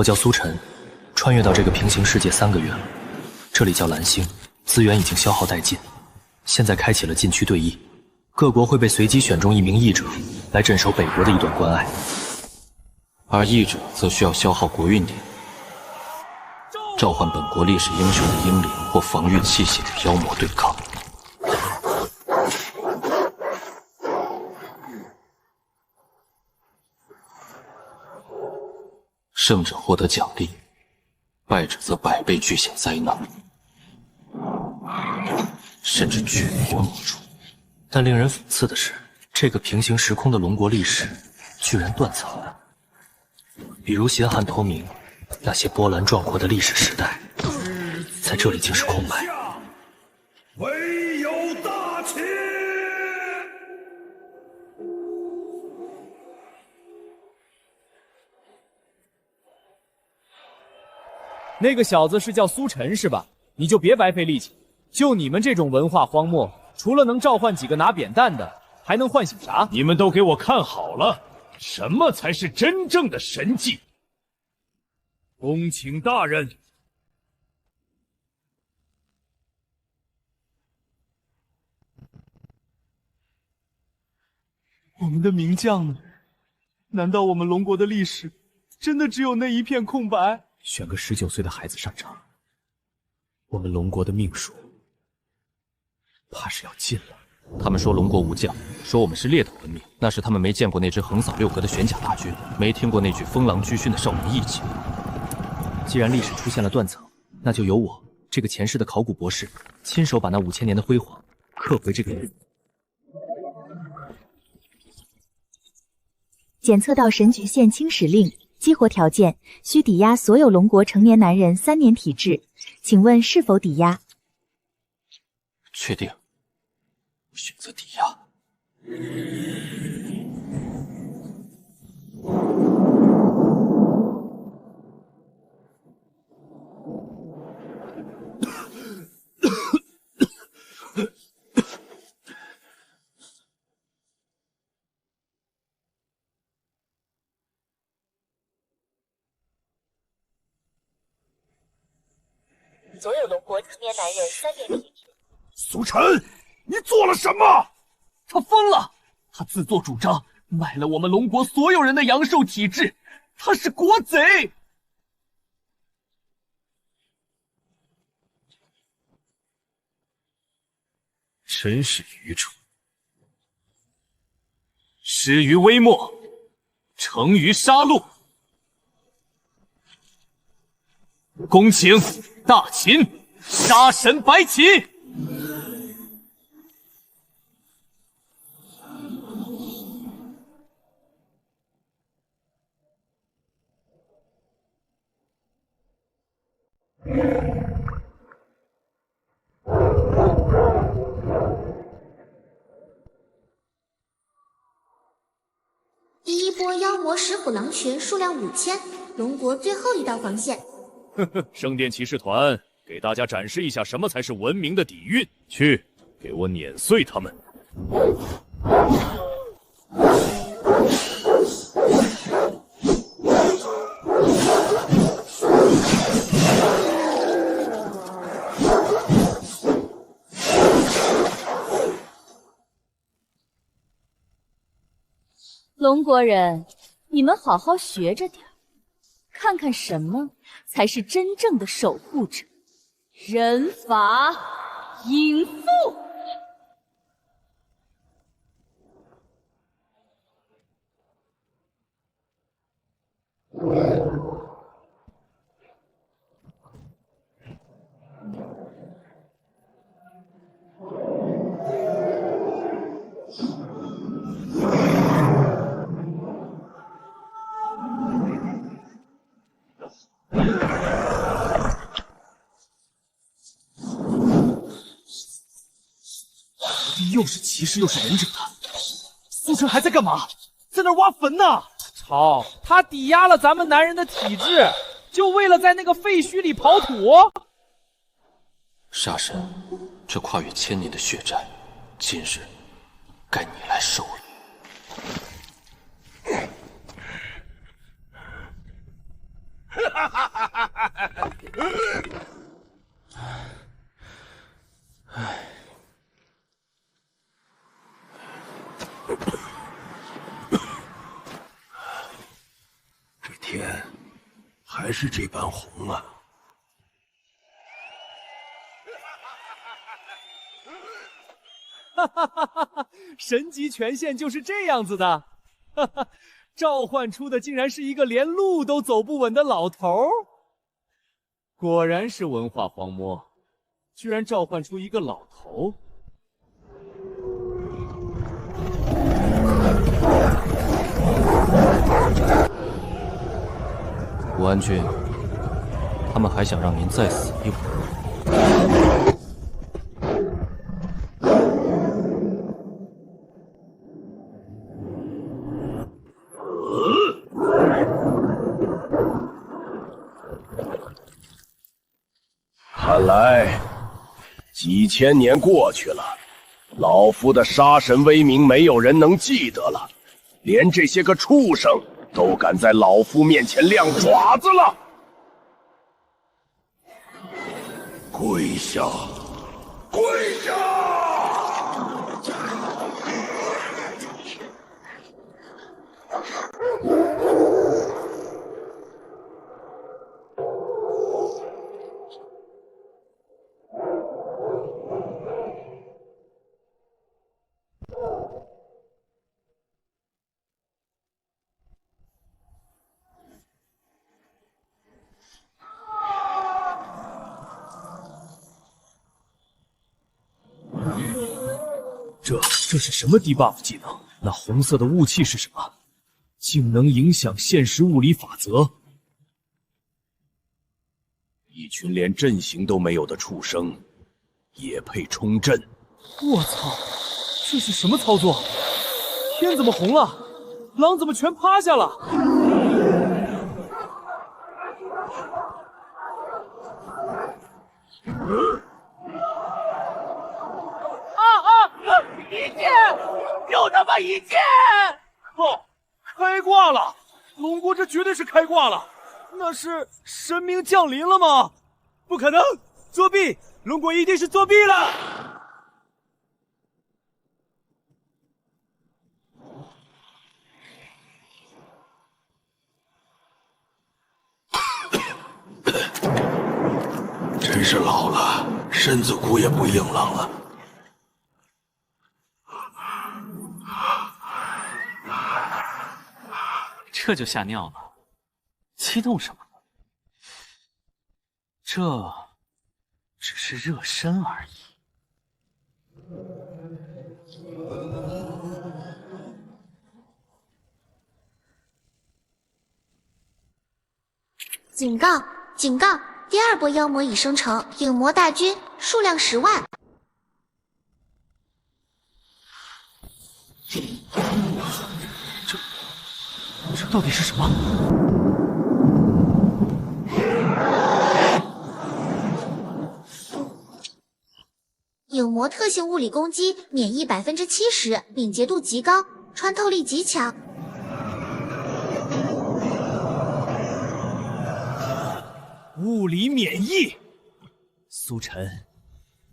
我叫苏晨，穿越到这个平行世界3个月了。这里叫蓝星，资源已经消耗殆尽，现在开启了禁区对弈，各国会被随机选中1名译者来镇守北国的一段关隘，而译者则需要消耗国运点，召唤本国历史英雄的英灵或防御器械与妖魔对抗。胜者获得奖励，败者则100倍巨险灾难，甚至绝国灭族。但令人讽刺的是，这个平行时空的龙国历史居然断层了。比如协汉脱明，那些波澜壮阔的历史时代，在这里竟是空白。唯有大秦。那个小子是叫苏晨是吧？你就别白费力气。就你们这种文化荒漠，除了能召唤几个拿扁担的，还能唤醒啥？你们都给我看好了，什么才是真正的神迹？恭请大人。我们的名将呢？难道我们龙国的历史真的只有那一片空白？选个19岁的孩子上场，我们龙国的命数怕是要尽了。他们说龙国无将，说我们是劣等文明，那是他们没见过那支横扫6国的玄甲大军，没听过那句风狼居训的少年义气。既然历史出现了断层，那就由我这个前世的考古博士亲手把那5000年的辉煌刻回这个人。检测到神局县清使令，激活条件需抵押所有龙国成年男人3年体质，请问是否抵押？确定，选择抵押。所有龙国成年男人3年体质。苏晨，你做了什么？他疯了！他自作主张买了我们龙国所有人的阳寿体质，他是国贼！真是愚蠢！失于微末，成于杀戮。恭请大秦杀神白起！第一波妖魔石虎狼群数量5000，龙国最后一道防线。圣殿骑士团给大家展示一下什么才是文明的底蕴，去，给我碾碎他们！龙国人，你们好好学着点，看看什么才是真正的守护者。人法引父。又是骑士又是忍者的，苏晨还在干嘛？在那挖坟呢！操，他抵押了咱们男人的体质，就为了在那个废墟里刨土。杀神，这跨越1000年的血债，今日该你来受了。哈哈这天还是这般红啊！哈哈哈哈哈！神级权限就是这样子的，哈哈，召唤出的竟然是一个连路都走不稳的老头，果然是文化荒漠，居然召唤出一个老头。武安君，他们还想让您再死一回。看来几千年过去了，老夫的杀神威名没有人能记得了，连这些个畜生都敢在老夫面前亮爪子了！跪下！跪下！这是什么低 buff 技能？那红色的雾气是什么？竟能影响现实物理法则？一群连阵型都没有的畜生，也配冲阵？我操！这是什么操作？天怎么红了？狼怎么全趴下了？一剑，就他妈一剑！靠！开挂了！龙国这绝对是开挂了！那是神明降临了吗？不可能！作弊！龙国一定是作弊了！真是老了，身子骨也不硬朗了。这就吓尿了，激动什么？这只是热身而已。警告！警告！第二波妖魔已生成，影魔大军，数量10万。这到底是什么？影魔特性物理攻击免疫70%，敏捷度极高，穿透力极强。物理免疫。苏晨，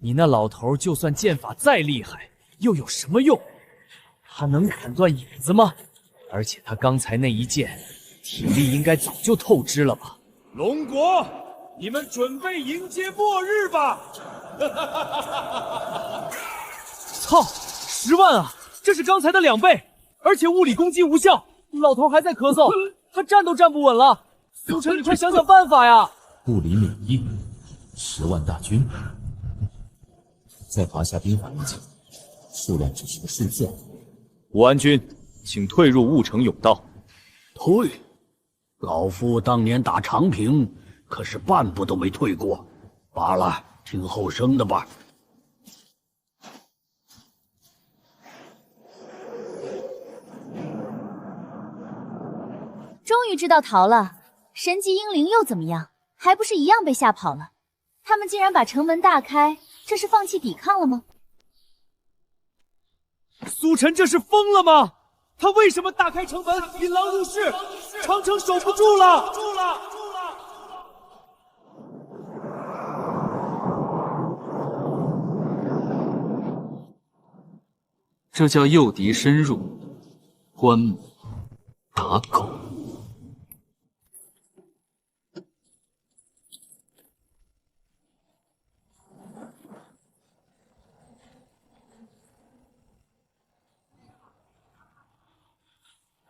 你那老头就算剑法再厉害，又有什么用？他能砍断影子吗？而且他刚才那一剑，体力应该早就透支了吧？龙国，你们准备迎接末日吧！操，10万啊！这是刚才的2倍，而且物理攻击无效。老头还在咳嗽，他站都站不稳了。苏晨，你快想想办法呀！物理免疫，10万大军，在华夏兵法面前，数量只是个数字。武安君，请退入雾城甬道。退？老夫当年打长平，可是半步都没退过。罢了，听后生的吧。终于知道逃了，神级英灵又怎么样？还不是一样被吓跑了？他们竟然把城门大开，这是放弃抵抗了吗？苏晨这是疯了吗？他为什么大开城门，引狼入室？长城守不住了！这叫诱敌深入，关门打狗。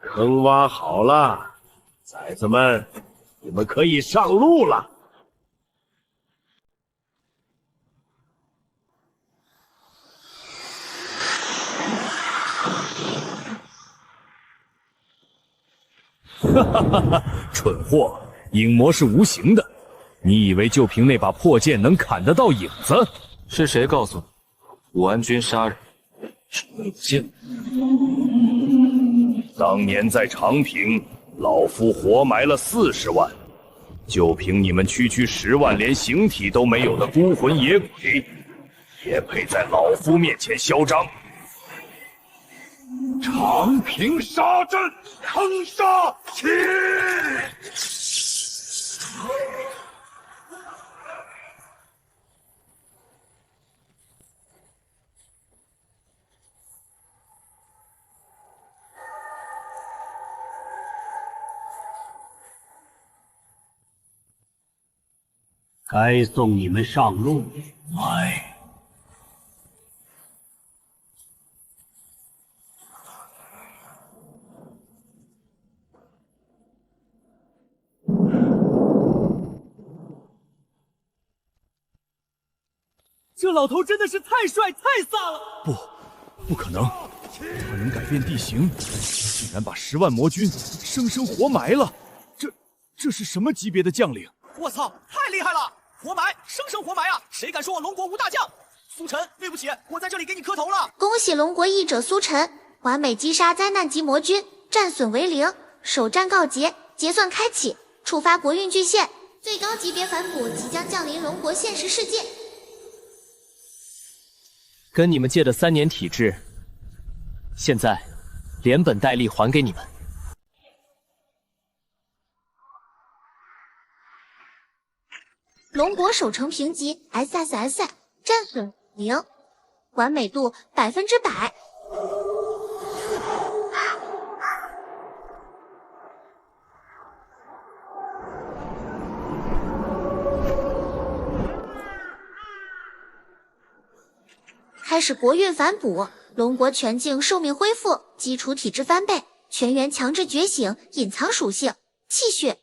坑挖好了，崽子们，你们可以上路了。哈哈哈哈！蠢货，影魔是无形的，你以为就凭那把破剑能砍得到影子？是谁告诉你武安君杀人是没有剑？当年在长平，老夫活埋了40万，就凭你们区区10万连形体都没有的孤魂野鬼，也配在老夫面前嚣张？长平杀阵，坑杀起！该送你们上路。哎，这老头真的是太帅太飒了！不可能，他能改变地形，竟然把10万魔军生生活埋了，这是什么级别的将领？我操，太厉害了！活埋，生生活埋啊！谁敢说我龙国无大将？苏晨，对不起，我在这里给你磕头了。恭喜龙国义者苏晨，完美击杀灾难级魔军，战损为0，首战告捷，结算开启，触发国运巨献，最高级别反哺即将降临龙国现实世界。跟你们借的3年体质，现在连本带利还给你们。龙国守城评级 SSS， 战损0，完美度100%。开始国运反哺，龙国全境寿命恢复，基础体质翻倍，全员强制觉醒，隐藏属性，气血。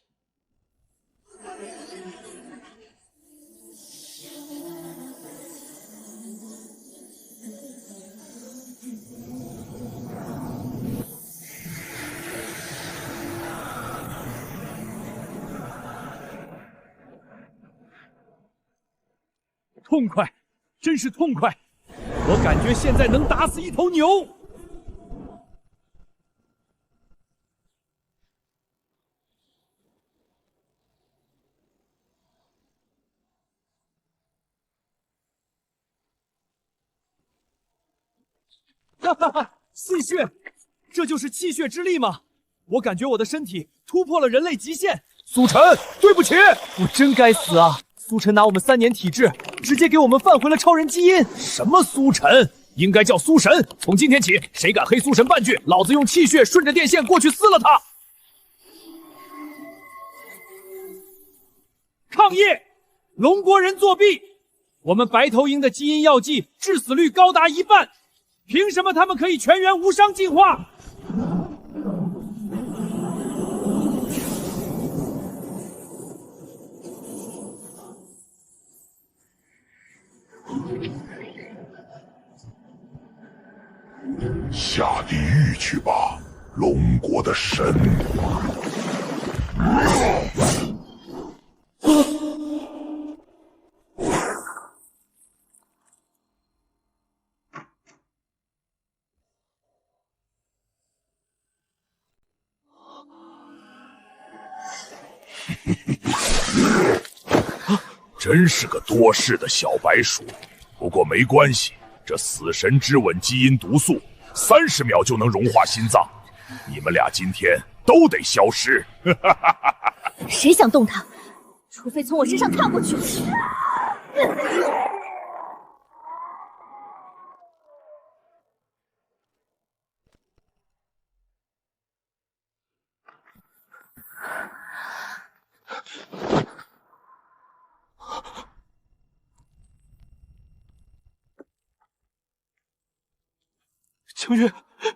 痛快，真是痛快！我感觉现在能打死一头牛。哈哈哈！气血，这就是气血之力吗？我感觉我的身体突破了人类极限。苏晨，对不起，我真该死啊！苏晨拿我们3年体质，直接给我们放回了超人基因。什么苏晨？应该叫苏神。从今天起，谁敢黑苏神半句，老子用气血顺着电线过去撕了他！抗议！龙国人作弊！我们白头鹰的基因药剂致死率高达1半，凭什么他们可以全员无伤进化？下地狱去吧，龙国的神！真是个多事的小白鼠，不过没关系，这死神之吻基因毒素30秒就能融化心脏，你们俩今天都得消失。谁想动他？除非从我身上跳过去。江月，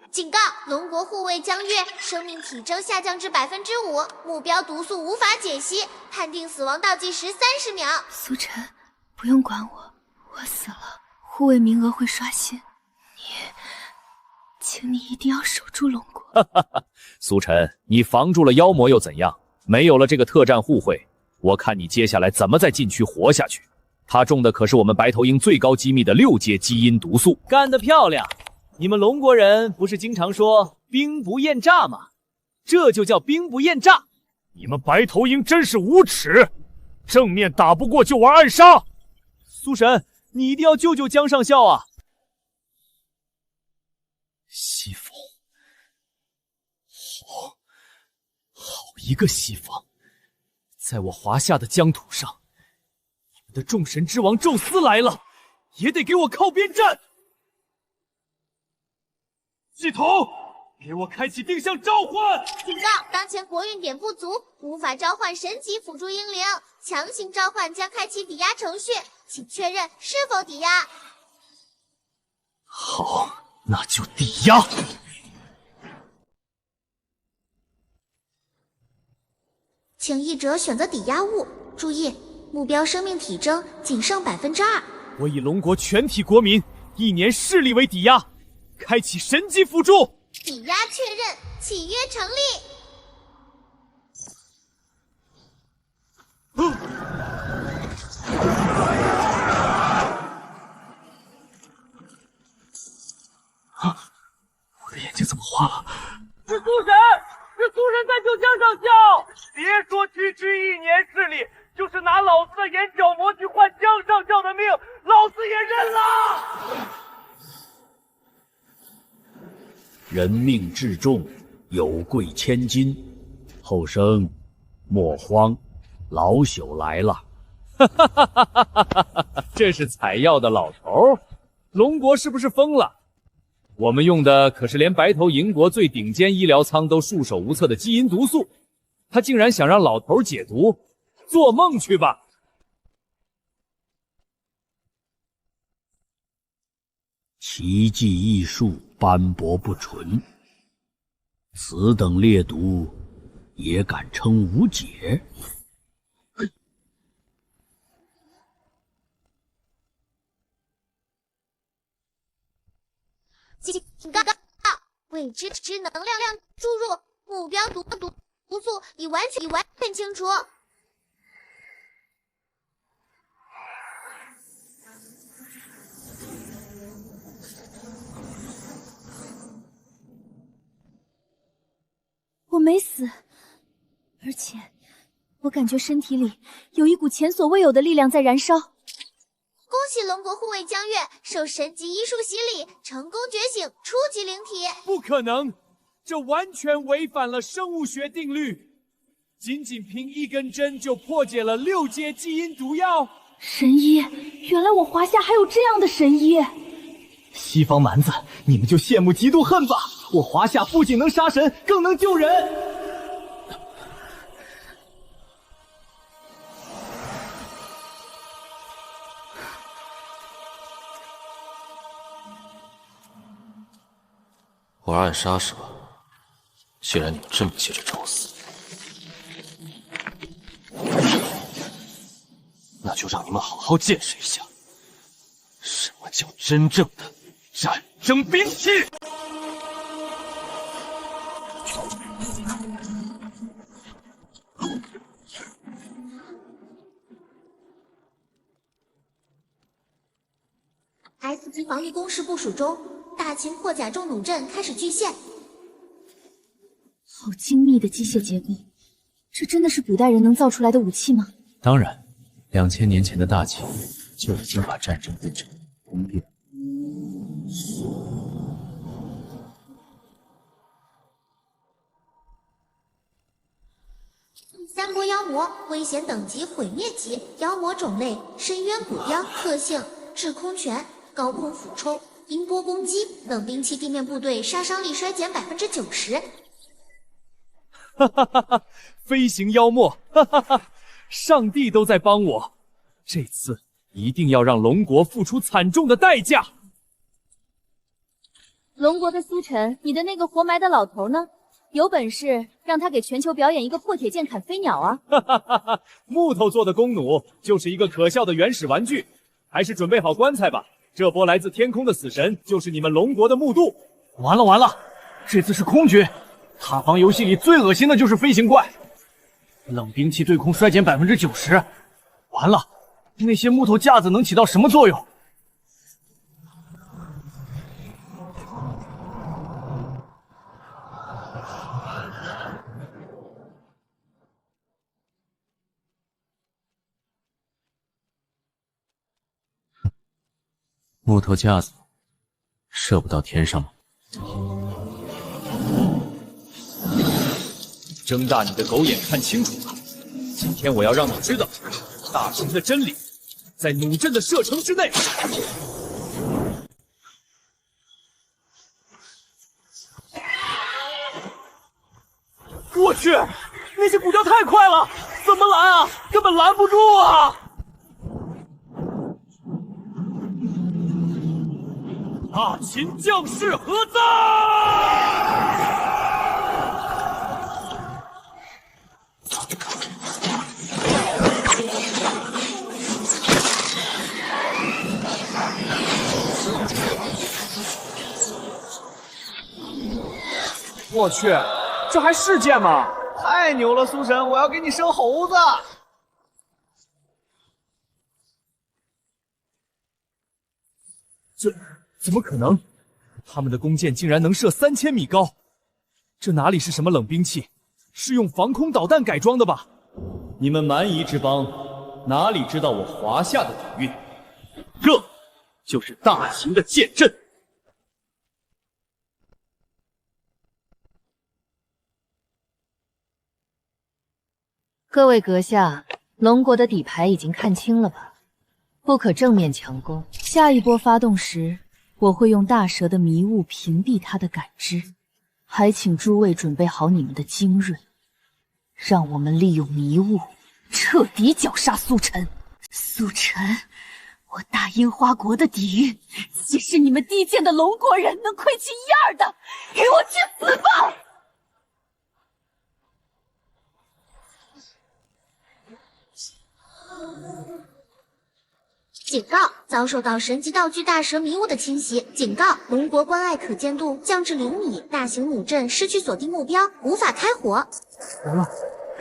警告：龙国护卫江月生命体征下降至5%，目标毒素无法解析，判定死亡倒计时30秒。苏晨，不用管我，我死了，护卫名额会刷新。请你一定要守住龙国。苏晨，你防住了妖魔又怎样？没有了这个特战护卫，我看你接下来怎么在禁区活下去。他中的可是我们白头鹰最高机密的6阶基因毒素。干得漂亮！你们龙国人不是经常说兵不厌诈吗？这就叫兵不厌诈。你们白头鹰真是无耻，正面打不过就玩暗杀。苏神，你一定要救救江上校啊！西风，好一个西风！在我华夏的疆土上，你们的众神之王宙斯来了，也得给我靠边站！系统，给我开启定向召唤！警告：当前国运点不足，无法召唤神级辅助英灵，强行召唤将开启抵押程序，请确认是否抵押。好，那就抵押。请译者选择抵押物，注意目标生命体征仅剩2%。我以龙国全体国民1年视力为抵押，开启神级辅助。抵押确认，契约成立。我的眼睛怎么花了？是苏神，是苏神在救江上校！别说区区1年视力，就是拿老子的眼角膜去换江上校的命，老子也认了。人命至重，有贵千金。后生莫慌，老朽来了。这是采药的老头，龙国是不是疯了？我们用的可是连白头银国最顶尖医疗舱都束手无策的基因毒素，他竟然想让老头解毒，做梦去吧！奇技异术斑驳不纯，此等劣毒也敢称无解？警告：未知能量注入，目标毒素已完全清除。我没死，而且我感觉身体里有一股前所未有的力量在燃烧。恭喜龙国护卫江月受神级医术洗礼，成功觉醒初级灵体。不可能，这完全违反了生物学定律。仅凭一根针就破解了6阶基因毒药。神医，原来我华夏还有这样的神医。西方蛮子，你们就羡慕嫉妒恨吧！我华夏不仅能杀神，更能救人。玩暗杀是吧？既然你们这么急着找死，那就让你们好好见识一下，什么叫真正的战争兵器。S 级防御工事部署中，大秦破甲重弩阵开始巨献。好精密的机械结构，这真的是古代人能造出来的武器吗？当然，2000年前的大秦就已经把战争变成宫殿。3波妖魔，危险等级毁灭级，妖魔种类深渊骨雕，特性制空拳，高空俯冲，音波攻击，冷兵器地面部队杀伤力衰减90%。哈哈哈哈！飞行妖魔，哈哈哈！上帝都在帮我，这次一定要让龙国付出惨重的代价。龙国的苏晨，你的那个活埋的老头呢？有本事让他给全球表演一个破铁剑砍飞鸟啊！哈哈哈哈！木头做的弓弩就是一个可笑的原始玩具，还是准备好棺材吧。这波来自天空的死神就是你们龙国的木渡。完了完了，这次是空军。塔防游戏里最恶心的就是飞行怪，冷兵器对空衰减90%。完了，那些木头架子能起到什么作用？木头架子射不到天上吗？睁大你的狗眼看清楚了！今天我要让你知道，大秦的真理在弩阵的射程之内。我去，那些骨雕太快了，怎么拦啊？根本拦不住啊！大秦将士何在？我去，这还是剑吗？太牛了，苏神，我要给你生猴子！这怎么可能？他们的弓箭竟然能射3000米高，这哪里是什么冷兵器，是用防空导弹改装的吧？你们蛮夷之邦哪里知道我华夏的底蕴？这就是大秦的剑阵。各位阁下，龙国的底牌已经看清了吧？不可正面强攻，下一波发动时，我会用大蛇的迷雾屏蔽他的感知，还请诸位准备好你们的精锐，让我们利用迷雾彻底绞杀苏晨。苏晨，我大樱花国的底蕴，岂是你们低贱的龙国人能窥其一二的？给我去死吧！警告！遭受到神级道具大蛇迷雾的侵袭。警告！龙国关隘可见度降至0米，大型弩阵失去锁定目标，无法开火。完了，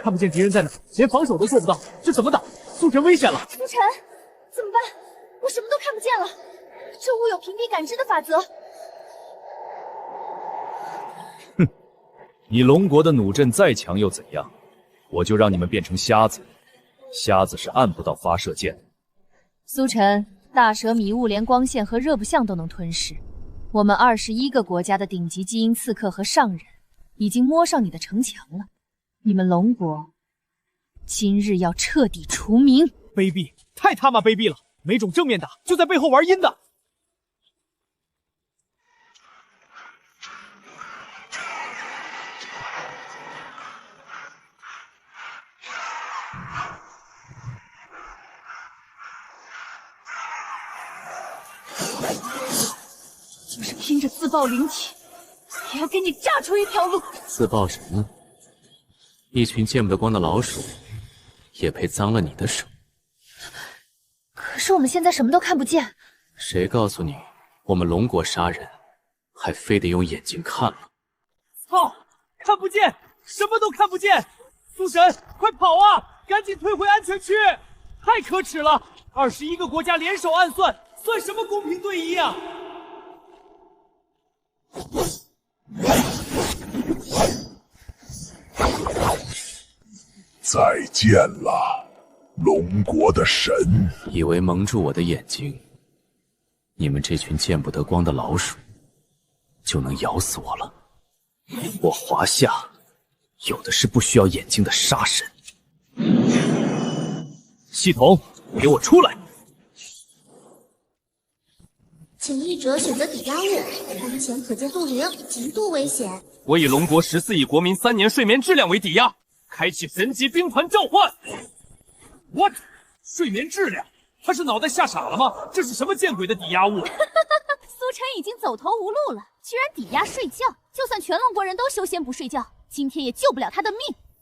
看不见敌人在哪，连防守都做不到，这怎么打？苏晨危险了！苏晨，怎么办？我什么都看不见了。这雾有屏蔽感知的法则。哼，你龙国的弩阵再强又怎样？我就让你们变成瞎子。瞎子是按不到发射键的。苏晨，大蛇迷雾连光线和热不像都能吞噬，我们21个国家的顶级基因刺客和上人已经摸上你的城墙了。你们龙国今日要彻底除名！卑鄙，太他妈卑鄙了！没种正面打，就在背后玩阴的。就是拼着自爆灵体，也要给你炸出一条路！自爆什么？一群见不得光的老鼠，也配脏了你的手？可是我们现在什么都看不见。谁告诉你我们龙国杀人还非得用眼睛看了？操！看不见，什么都看不见！苏神，快跑啊！赶紧退回安全区！太可耻了！21个国家联手暗算，算什么公平对弈啊！再见了，龙国的神！以为蒙住我的眼睛，你们这群见不得光的老鼠就能咬死我了？我华夏有的是不需要眼睛的杀神。系统，给我出来！请译者选择抵押物，当前可见度0，极度危险。我以龙国14亿国民3年睡眠质量为抵押，开启神级兵团召唤。What？ 睡眠质量？他是脑袋吓傻了吗？这是什么见鬼的抵押物？苏晨已经走投无路了，居然抵押睡觉，就算全龙国人都修仙不睡觉，今天也救不了他的命。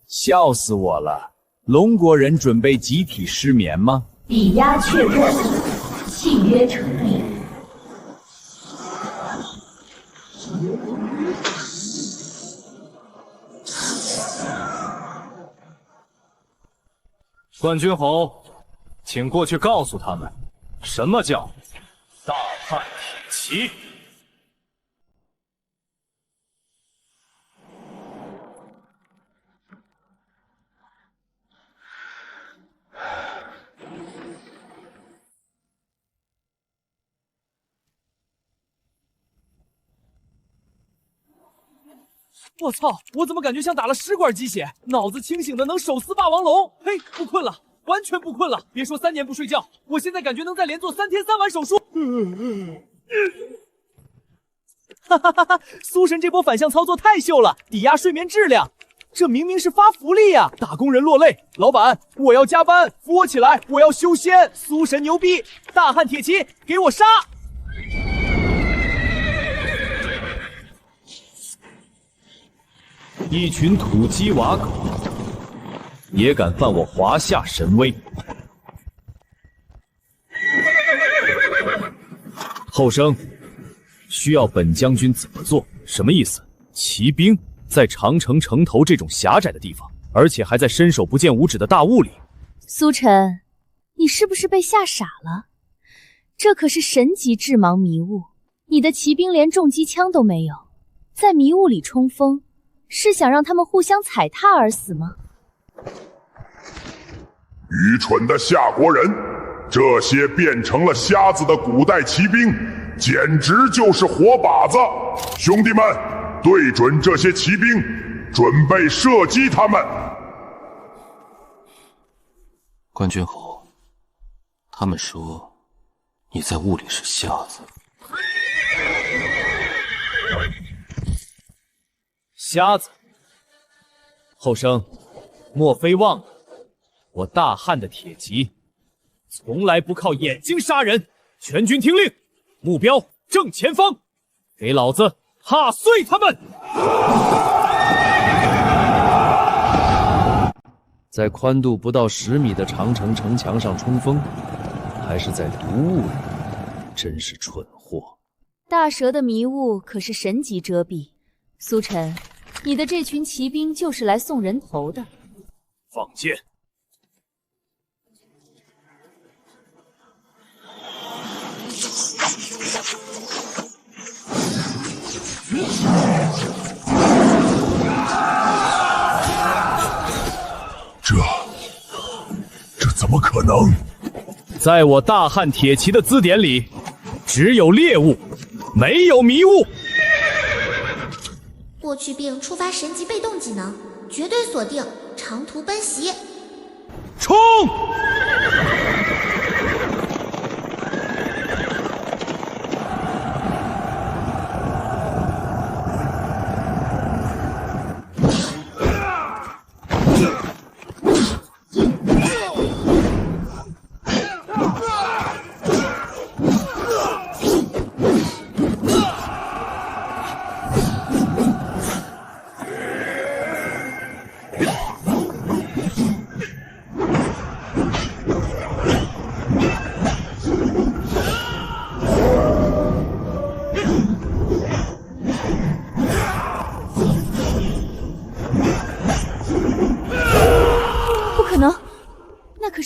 笑死我了！龙国人准备集体失眠吗？抵押确认，契约成立。冠军侯，请过去告诉他们，什么叫大汉铁骑。我操！我怎么感觉像打了10管鸡血？脑子清醒的能手撕霸王龙。嘿，不困了，完全不困了。别说3年不睡觉，我现在感觉能再连做3天3晚手术。哈哈哈哈！苏神这波反向操作太秀了，抵押睡眠质量。这明明是发福利呀！打工人落泪，老板，我要加班，扶我起来，我要修仙。苏神牛逼，大汉铁骑，给我杀！一群土鸡瓦狗，也敢犯我华夏神威！后生，需要本将军怎么做？什么意思？骑兵在长城城头这种狭窄的地方，而且还在伸手不见五指的大雾里。苏晨，你是不是被吓傻了？这可是神级致盲迷雾，你的骑兵连重机枪都没有，在迷雾里冲锋，是想让他们互相踩踏而死吗？愚蠢的夏国人，这些变成了瞎子的古代骑兵，简直就是活靶子！兄弟们，对准这些骑兵，准备射击他们！冠军侯，他们说你在雾里是瞎子。瞎子，后生，莫非忘了我大汉的铁骑从来不靠眼睛杀人？全军听令，目标正前方，给老子踏碎他们！在宽度不到10米的长城城墙上冲锋，还是在毒雾里，真是蠢货！大蛇的迷雾可是神级遮蔽，苏晨，你的这群骑兵就是来送人头的。放箭！这怎么可能？在我大汉铁骑的字典里，只有猎物，没有迷雾。获取并触发神级被动技能，绝对锁定长途奔袭。冲！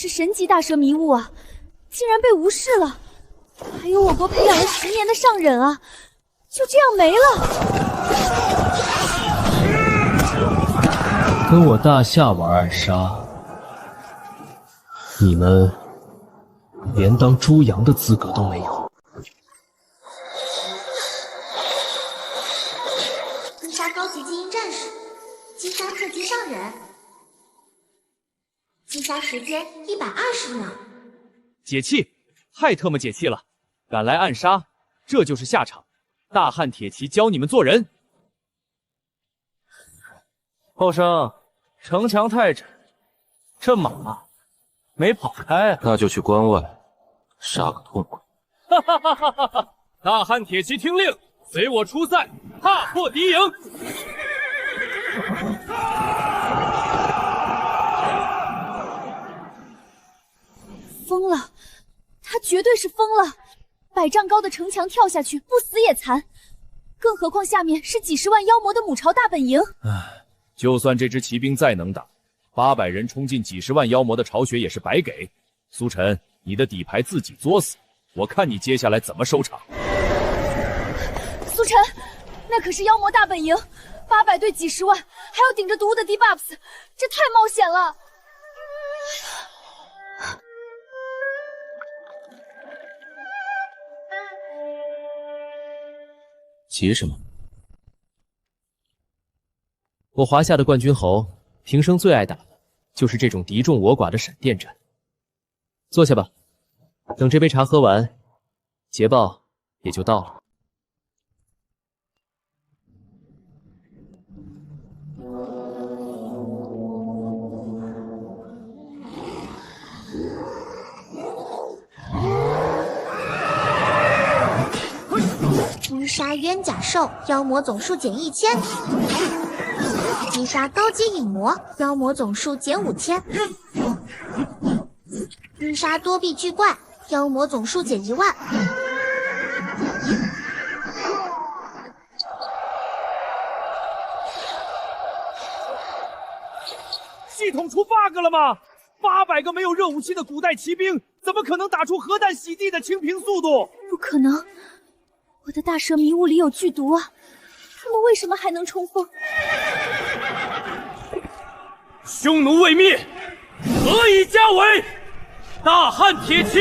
神级大蛇迷雾啊，竟然被无视了！还有我国培养了10年的上忍啊，就这样没了！跟我大夏玩暗杀，你们连当猪羊的资格都没有。击杀高级精英战士，击杀特级上忍。击杀时间120秒。解气，太特么解气了！敢来暗杀，这就是下场。大汉铁骑教你们做人。后生，城墙太窄，这马没跑开啊。那就去关外杀个痛快。哈哈哈哈哈！大汉铁骑听令，随我出塞，踏破敌营。疯了，他绝对是疯了！100丈高的城墙跳下去，不死也残。更何况下面是几十万妖魔的母巢大本营。唉，就算这支骑兵再能打，800人冲进几十万妖魔的巢穴也是白给。苏晨，你的底牌自己作死，我看你接下来怎么收场。苏晨，那可是妖魔大本营，800对几十万，还要顶着毒物的 debuffs， 这太冒险了。急什么？我华夏的冠军侯平生最爱打的就是这种敌众我寡的闪电战。坐下吧，等这杯茶喝完，捷报也就到了。击杀冤假兽，妖魔总数减1000；击杀高阶影魔，妖魔总数减5000；击杀多臂巨怪，妖魔总数减10000。系统出 bug 了吗？800个没有热武器的古代骑兵，怎么可能打出核弹洗地的清平速度？不可能！我的大蛇迷雾里有剧毒啊！他们为什么还能冲锋？匈奴未灭，何以家为？大汉铁骑，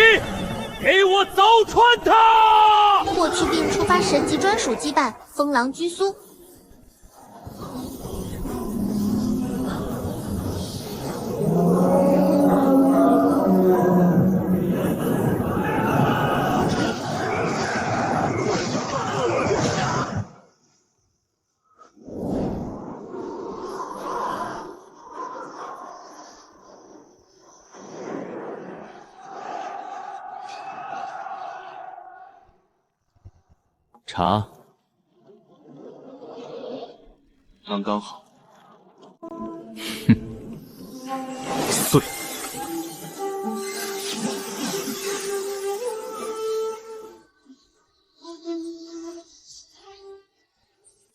给我凿穿他！霍去病触发神级专属羁绊风狼居苏。茶刚刚好。哼，碎。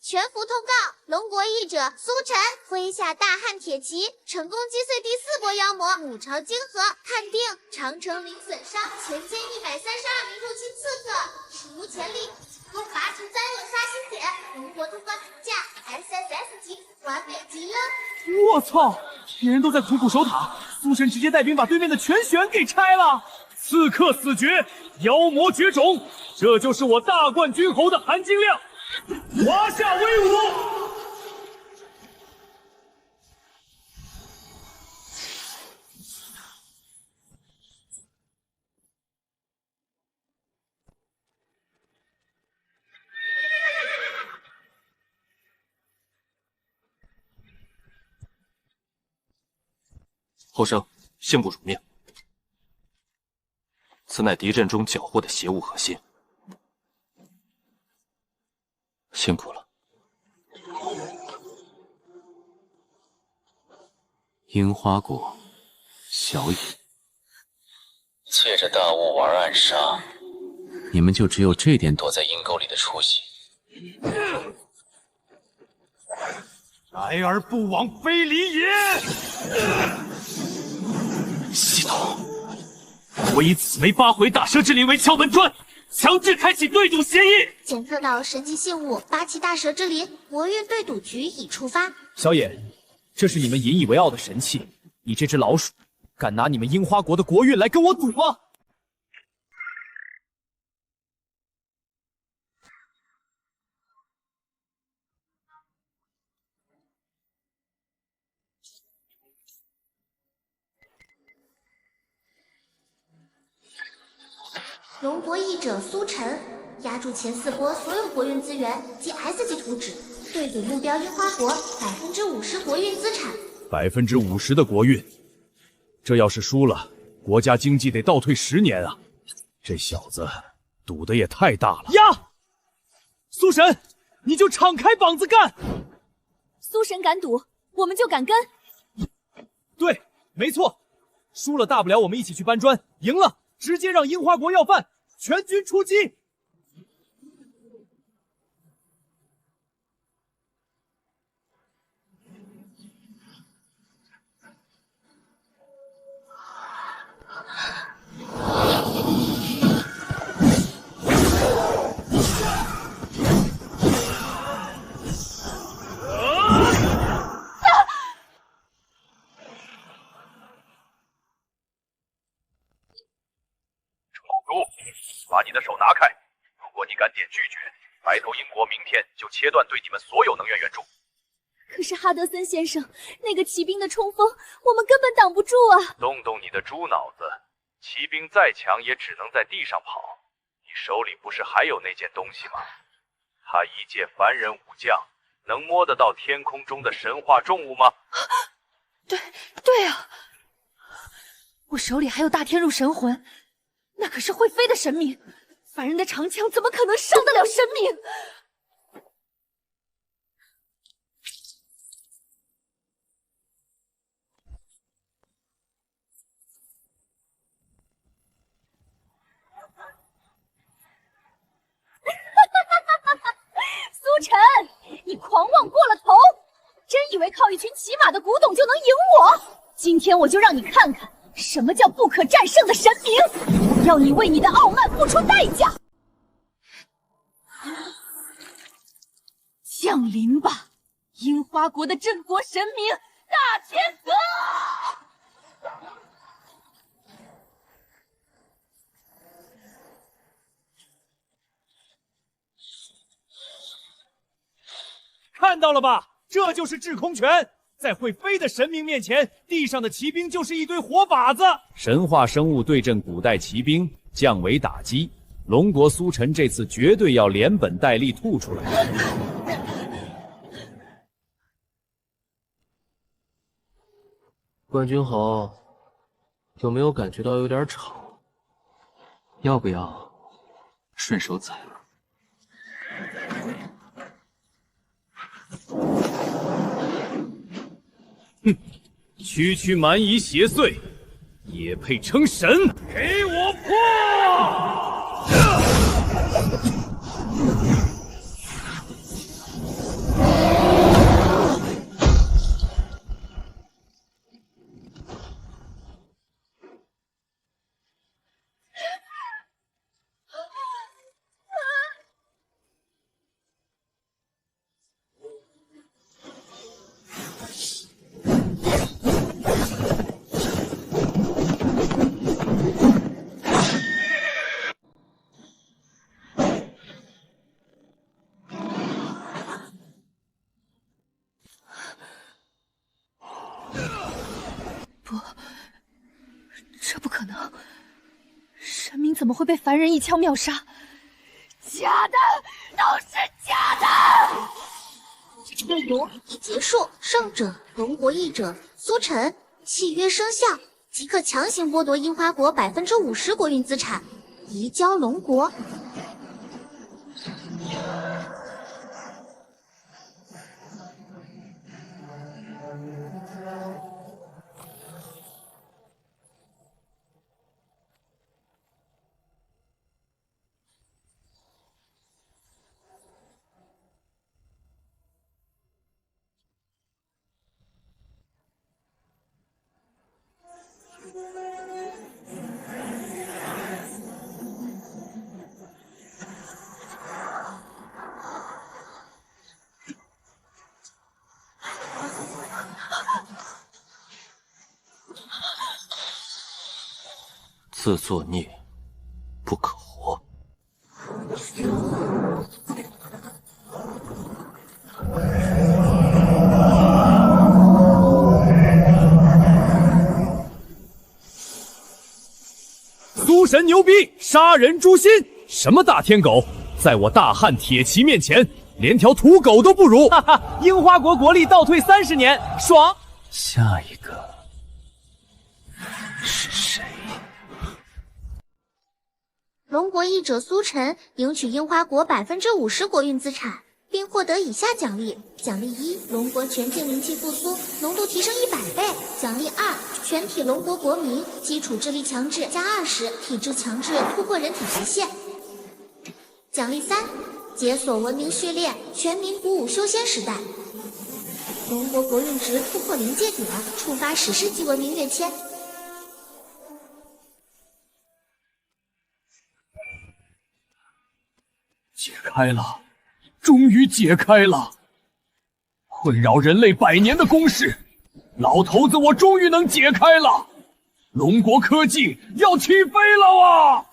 全服通告：龙国译者苏晨麾下大汉铁骑成功击碎第4波妖魔母巢泾河，判定长城零损伤，前歼132名入侵刺客，史无前例。用拔除灾厄刷新点，龙国通关评价 SSS 级，完美极了！我操，别人都在苦苦守塔，苏神直接带兵把对面的全旋给拆了。刺客死绝，妖魔绝种，这就是我大冠军侯的含金量。华夏威武！后生，幸不辱命。此乃敌阵中缴获的邪物核心，辛苦了。樱花国，小野，借着大雾玩暗杀，你们就只有这点躲在阴沟里的出息？来而不往非礼也。系统，我以此枚8回大蛇之鳞为敲门砖，强制开启对赌协议。检测到神级信物8旗大蛇之鳞，魔域对赌局已触发。小野，这是你们引以为傲的神器，你这只老鼠，敢拿你们樱花国的国运来跟我赌吗？龙国译者苏晨压住前4波所有国运资源及 S 级图纸，对赌目标樱花国50%国运资产。50%的国运，这要是输了，国家经济得倒退10年啊！这小子赌的也太大了。呀，苏神，你就敞开膀子干！苏神敢赌，我们就敢跟。对，没错，输了大不了我们一起去搬砖，赢了直接让樱花国要饭，全军出击！把你的手拿开！如果你敢点拒绝，白头鹰国明天就切断对你们所有能源援助。可是哈德森先生，那个骑兵的冲锋，我们根本挡不住啊！动动你的猪脑子，骑兵再强也只能在地上跑。你手里不是还有那件东西吗？他一介凡人武将，能摸得到天空中的神话重物吗？对啊，我手里还有大天入神魂。那可是会飞的神明，凡人的长枪怎么可能伤得了神明？苏晨，你狂妄过了头，真以为靠一群骑马的古董就能赢我？今天我就让你看看什么叫不可战胜的神明！要你为你的傲慢付出代价！降临吧，樱花国的镇国神明大天哥！看到了吧，这就是制空权。在会飞的神明面前，地上的骑兵就是一堆活靶子。神话生物对阵古代骑兵，降维打击。龙国苏晨这次绝对要连本带利吐出来。冠军侯，有没有感觉到有点吵？要不要顺手宰了？哼，区区蛮夷邪祟，也配称神？给我破！这不可能！神明怎么会被凡人一枪秒杀？假的，都是假的！队游已结束，胜者龙国译者苏晨。契约生效，即刻强行剥夺樱花国50%国运资产，移交龙国。自作孽不可活。苏神牛逼，杀人诛心！什么大天狗，在我大汉铁骑面前，连条土狗都不如！哈哈，樱花国国力倒退30年，爽！下一个是谁？龙国译者苏晨赢取樱花国50%国运资产，并获得以下奖励：奖励1，龙国全境灵气复苏，浓度提升100倍；奖励2，全体龙国国民基础智力强制加20%，体质强制突破人体极限；奖励3，解锁文明序列，全民鼓舞修仙时代。龙国国运值突破临界点，触发史诗级文明跃迁。解开了，终于解开了！困扰人类100年的公式，老头子，我终于能解开了！龙国科技要起飞了啊！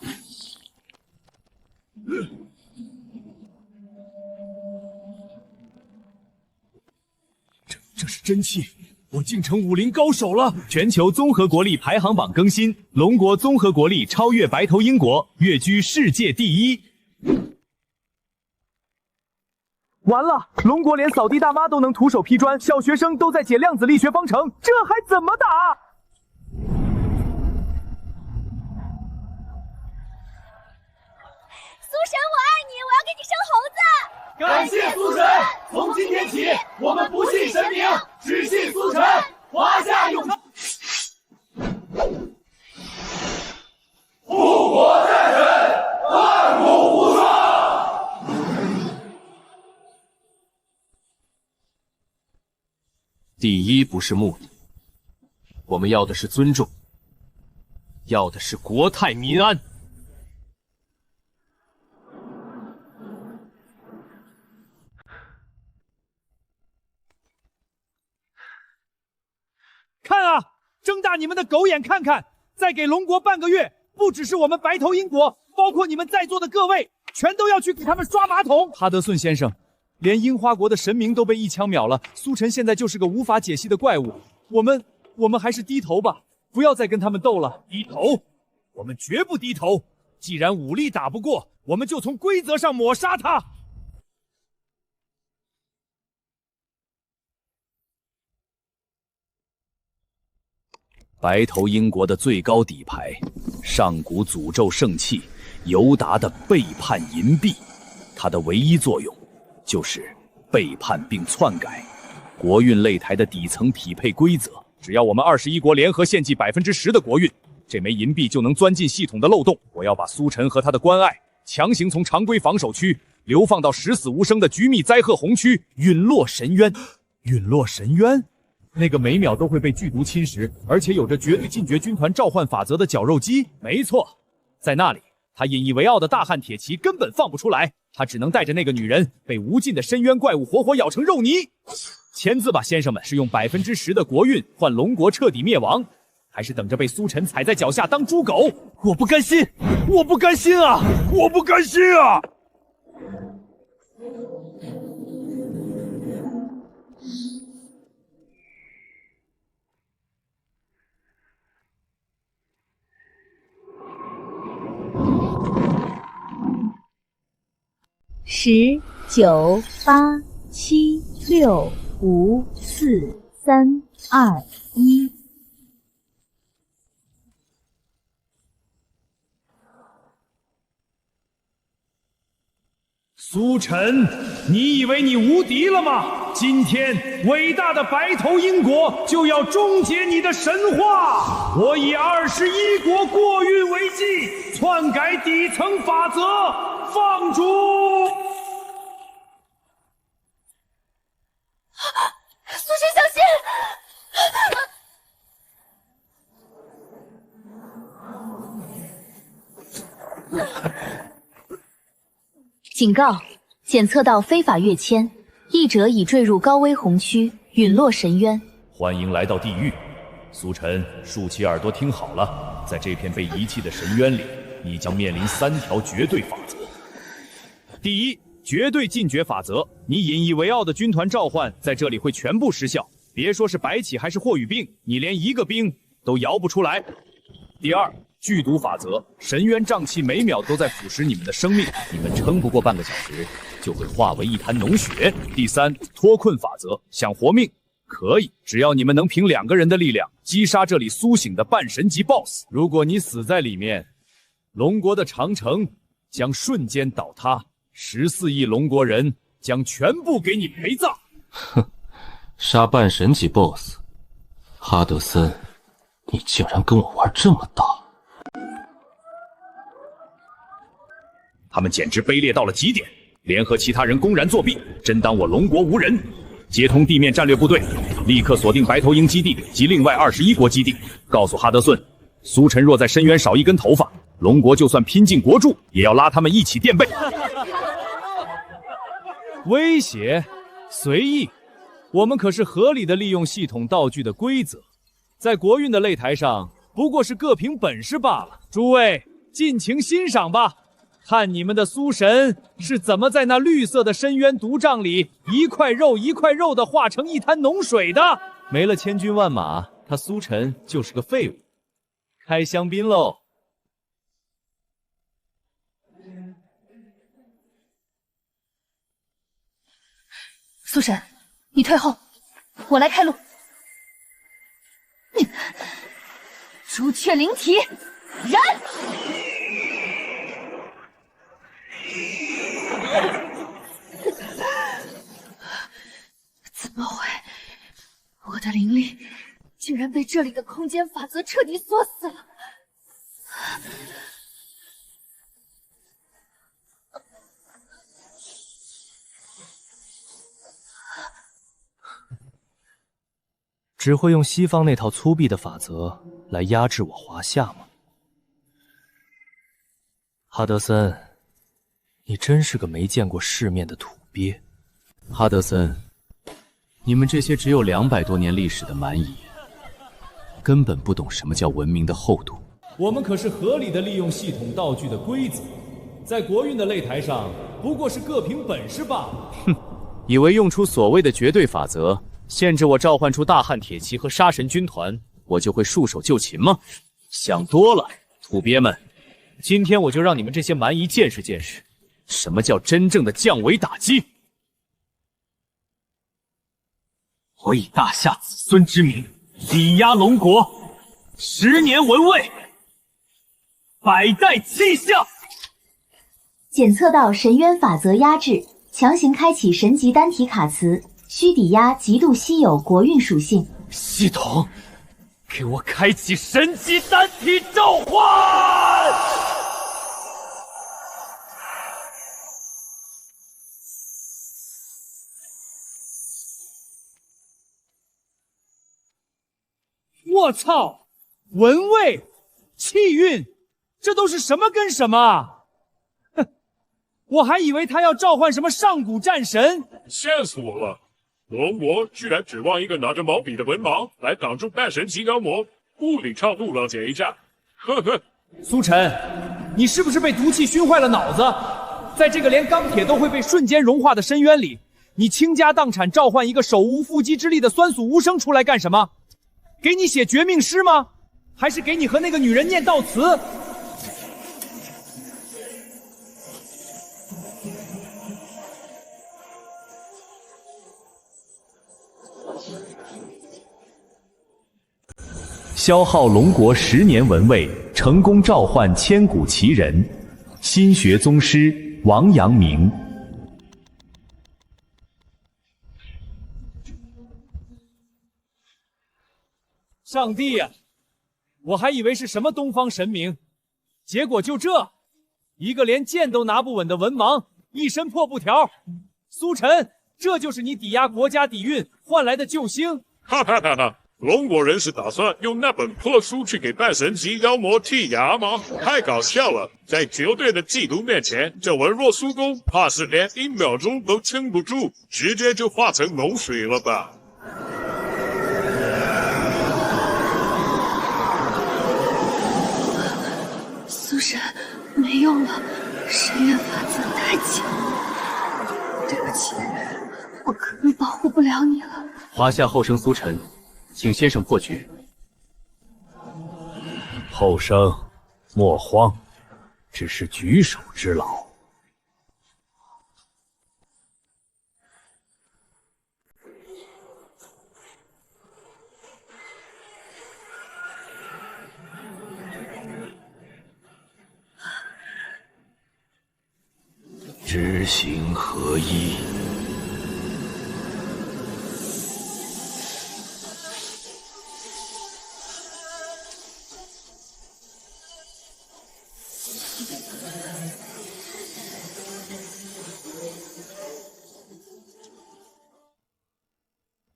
这是真气，我竟成武林高手了！全球综合国力排行榜更新，龙国综合国力超越白头鹰国，跃居世界第1。完了，龙国连扫地大妈都能徒手劈砖，小学生都在解量子力学方程，这还怎么打？苏神，我爱你，我要给你生猴子！感谢苏神，从今天起，我们不信神明，只信苏神。华夏永昌，护国战神，万古无双。第一不是目的，我们要的是尊重，要的是国泰民安。看啊，睁大你们的狗眼看看，再给龙国半个月，不只是我们白头鹰国，包括你们在座的各位，全都要去给他们刷马桶。哈德逊先生，连樱花国的神明都被一枪秒了，苏晨现在就是个无法解析的怪物。我们还是低头吧，不要再跟他们斗了。低头？我们绝不低头。既然武力打不过，我们就从规则上抹杀他。白头鹰国的最高底牌，上古诅咒圣器尤达的背叛银币，它的唯一作用就是背叛并篡改国运擂台的底层匹配规则。只要我们21国联合献祭10%的国运，这枚银币就能钻进系统的漏洞。我要把苏晨和他的关爱强行从常规防守区流放到十死无生的局密灾厄红区陨落深渊。陨落深渊？那个每秒都会被剧毒侵蚀，而且有着绝对禁绝军团召唤法则的绞肉机？没错，在那里，他引以为傲的大汉铁骑根本放不出来，他只能带着那个女人被无尽的深渊怪物活活咬成肉泥。签字吧，先生们！是用10%的国运换龙国彻底灭亡，还是等着被苏晨踩在脚下当猪狗？我不甘心！我不甘心啊！我不甘心啊！10、9、8、7、6、5、4、3、2、1。苏晨，你以为你无敌了吗？今天，伟大的白头鹰国就要终结你的神话！我以21国过运为计，篡改底层法则，放逐！苏晨，小心！警告：检测到非法跃迁，译者已坠入高危红区，陨落深渊。欢迎来到地狱，苏晨，竖起耳朵听好了，在这片被遗弃的深渊里，你将面临3条绝对法则。第一，绝对禁绝法则，你引以为傲的军团召唤在这里会全部失效，别说是白起还是霍雨兵，你连一个兵都摇不出来。第二，剧毒法则，深渊瘴气每秒都在腐蚀你们的生命，你们撑不过半个小时就会化为一滩脓血。第三，脱困法则，想活命可以，只要你们能凭2个人的力量击杀这里苏醒的半神级 BOSS。如果你死在里面，龙国的长城将瞬间倒塌，14亿龙国人将全部给你陪葬。哼，杀半神级 BOSS， 哈德森，你竟然跟我玩这么大！他们简直卑劣到了极点，联合其他人公然作弊，真当我龙国无人！接通地面战略部队，立刻锁定白头鹰基地及另外21国基地，告诉哈德顺，苏晨若在深渊少一根头发，龙国就算拼尽国柱，也要拉他们一起垫背。威胁随意，我们可是合理的利用系统道具的规则，在国运的擂台上不过是各凭本事罢了。诸位尽情欣赏吧，看你们的苏神是怎么在那绿色的深渊毒瘴里一块肉一块肉的化成一滩脓水的。没了千军万马，他苏晨就是个废物。开香槟喽！苏神，你退后，我来开路。朱雀灵体，燃！怎么会？我的灵力竟然被这里的空间法则彻底锁死了！只会用西方那套粗鄙的法则来压制我华夏吗？哈德森，你真是个没见过世面的土鳖。哈德森，你们这些只有200多年历史的蛮夷，根本不懂什么叫文明的厚度。我们可是合理的利用系统道具的规则，在国运的擂台上不过是各凭本事罢了。哼，以为用出所谓的绝对法则，限制我召唤出大汉铁骑和杀神军团，我就会束手就擒吗？想多了，土鳖们！今天我就让你们这些蛮夷见识见识，什么叫真正的降维打击！我以大夏子孙之名抵押龙国，10年文位，100代气象。检测到神渊法则压制，强行开启神级单体卡词，需抵押极度稀有国运属性。系统，给我开启神级单体召唤！我操！文位、气运，这都是什么跟什么啊？哼，我还以为他要召唤什么上古战神，吓死我了！龙国居然指望一个拿着毛笔的文盲来挡住半神级妖魔，物理超度了这一战。呵呵，苏晨，你是不是被毒气熏坏了脑子？在这个连钢铁都会被瞬间融化的深渊里，你倾家荡产召唤一个手无缚鸡之力的酸鼠无声出来干什么？给你写绝命诗吗？还是给你和那个女人念悼词？消耗龙国10年文位，成功召唤千古奇人，心学宗师王阳明。上帝呀！我还以为是什么东方神明，结果就这，一个连剑都拿不稳的文盲，一身破布条。苏晨，这就是你抵押国家底蕴换来的救星？哈哈哈哈！龙国人是打算用那本破书去给半神级妖魔剔牙吗？太搞笑了！在绝对的嫉妒面前，这文弱书工怕是连1秒钟都撑不住，直接就化成脓水了吧？苏神，没用了，神渊法则太强了。对不起，我可能保护不了你了。华夏后生苏晨，请先生破局。后生，莫慌，只是举手之劳。知行合一。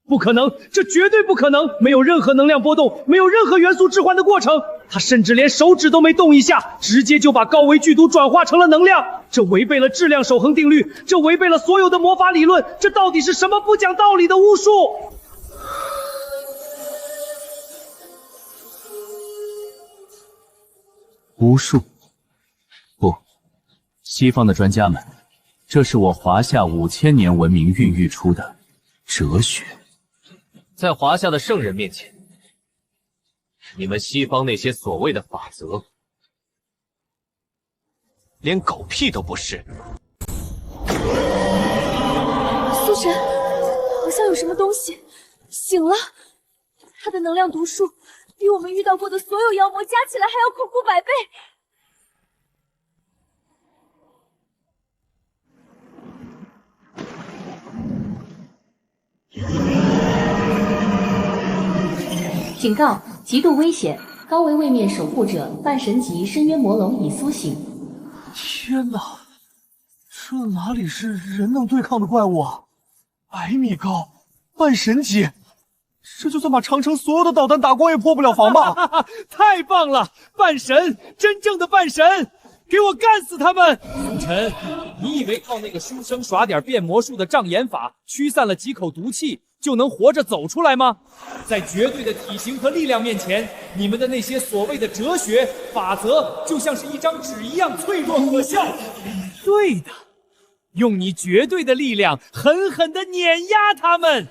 不可能，这绝对不可能！没有任何能量波动，没有任何元素置换的过程，他甚至连手指都没动一下，直接就把高维剧毒转化成了能量。这违背了质量守恒定律，这违背了所有的魔法理论，这到底是什么不讲道理的巫术？巫术？不，西方的专家们，这是我华夏5000年文明孕育出的哲学。在华夏的圣人面前，你们西方那些所谓的法则，连狗屁都不是。苏神，好像有什么东西醒了，他的能量毒数比我们遇到过的所有妖魔加起来还要恐怖100倍。警告：极度危险！高维位面守护者半神级深渊魔龙已苏醒。天哪，这哪里是人能对抗的怪物啊！100米高，半神级，这就算把长城所有的导弹打光也破不了防吧？太棒了，半神，真正的半神！给我干死他们！苏晨，你以为靠那个书生耍点变魔术的障眼法，驱散了几口毒气，就能活着走出来吗？在绝对的体型和力量面前，你们的那些所谓的哲学法则，就像是一张纸一样脆弱可笑。对的，用你绝对的力量，狠狠地碾压他们，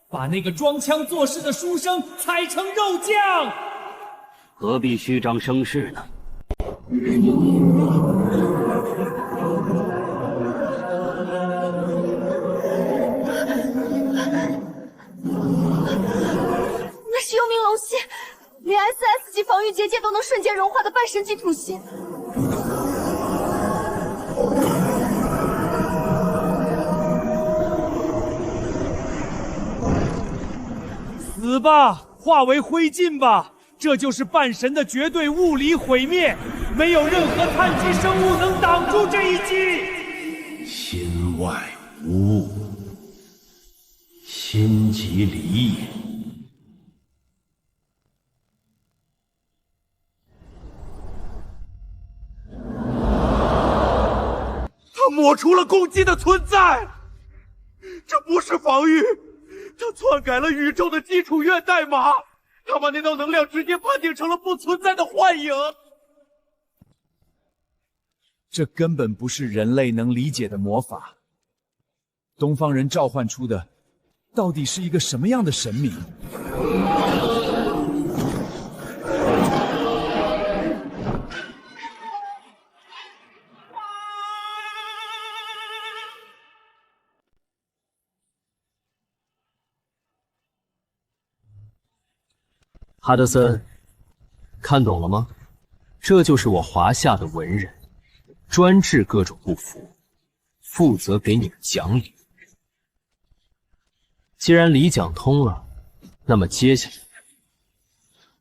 把那个装腔作势的书生踩成肉酱。何必虚张声势呢？那是幽冥龙息，连 SS 级防御结界都能瞬间融化的半神级土系。死吧，化为灰烬吧！这就是半神的绝对物理毁灭，没有任何碳基生物能挡住这一击。心外无物，心即离也。他抹除了攻击的存在，这不是防御，他篡改了宇宙的基础源代码。他把那道能量直接判定成了不存在的幻影，这根本不是人类能理解的魔法。东方人召唤出的，到底是一个什么样的神明？哈德森，看懂了吗？这就是我华夏的文人，专治各种不服，负责给你们讲理。既然理讲通了，那么接下来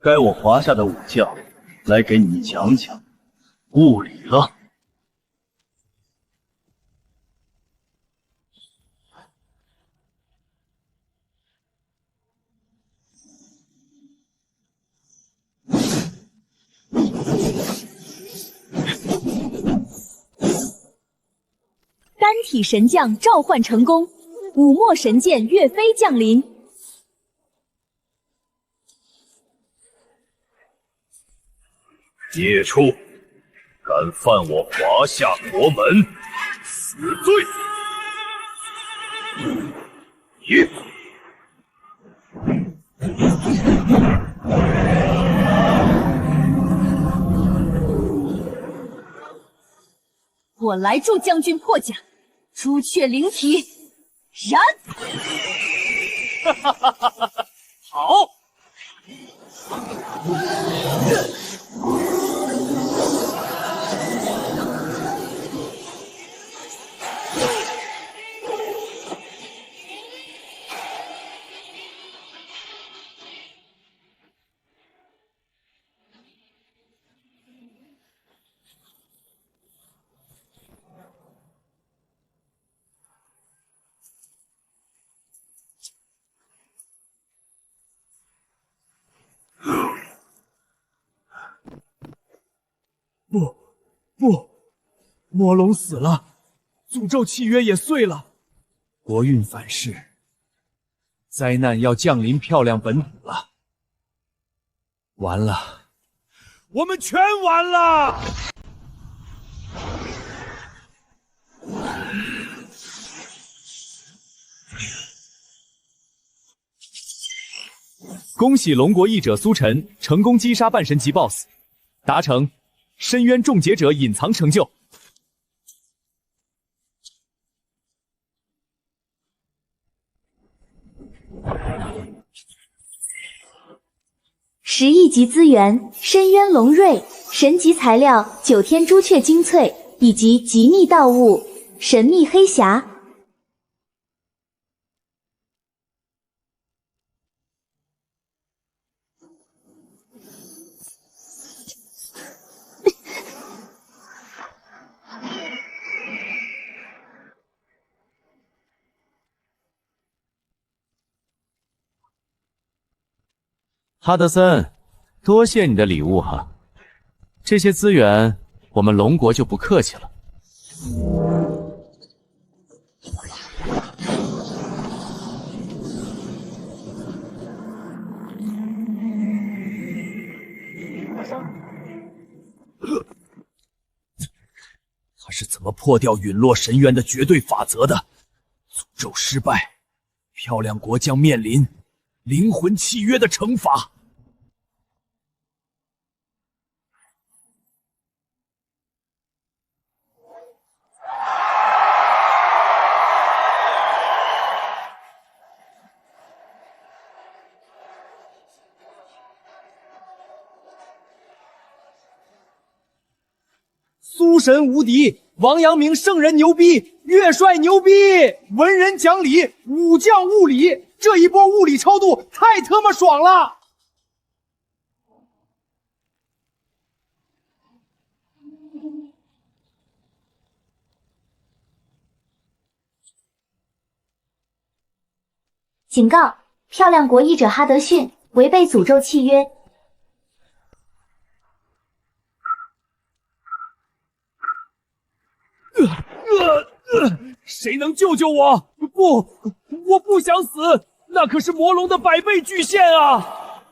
该我华夏的武将来给你讲讲物理了。单体神将召唤成功，武墨神剑岳飞降临。孽畜，敢犯我华夏国门，死罪！一。我来助将军破甲，朱雀灵体，燃！哈哈哈哈！好。不，魔龙死了，诅咒契约也碎了，国运反噬，灾难要降临漂亮本土了。完了，我们全完了！恭喜龙国译者苏晨成功击杀半神级 BOSS， 达成深渊终结者隐藏成就。10亿级资源：深渊龙锐，神级材料9天朱雀精粹，以及极密道物神秘黑匣。哈德森，多谢你的礼物哈，这些资源我们龙国就不客气了。他是怎么破掉陨落深渊的绝对法则的？诅咒失败，漂亮国将面临灵魂契约的惩罚。苏神无敌，王阳明圣人牛逼，岳帅牛逼，文人讲理，武将物理，这一波物理超度太他妈爽了！警告：漂亮国译者哈德逊违背诅咒契约。谁能救救我？不，我不想死，那可是魔龙的100倍巨献啊！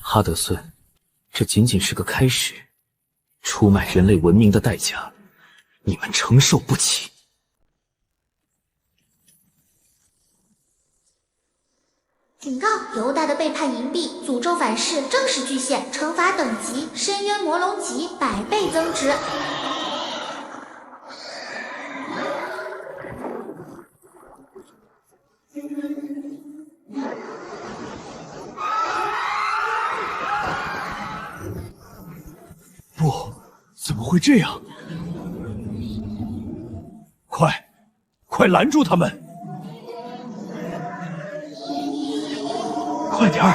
哈德森，这仅仅是个开始，出卖人类文明的代价，你们承受不起。警告：犹大的背叛银币，诅咒反噬正式巨献，惩罚等级深渊魔龙级100倍增值。不，怎么会这样？快拦住他们！快点儿！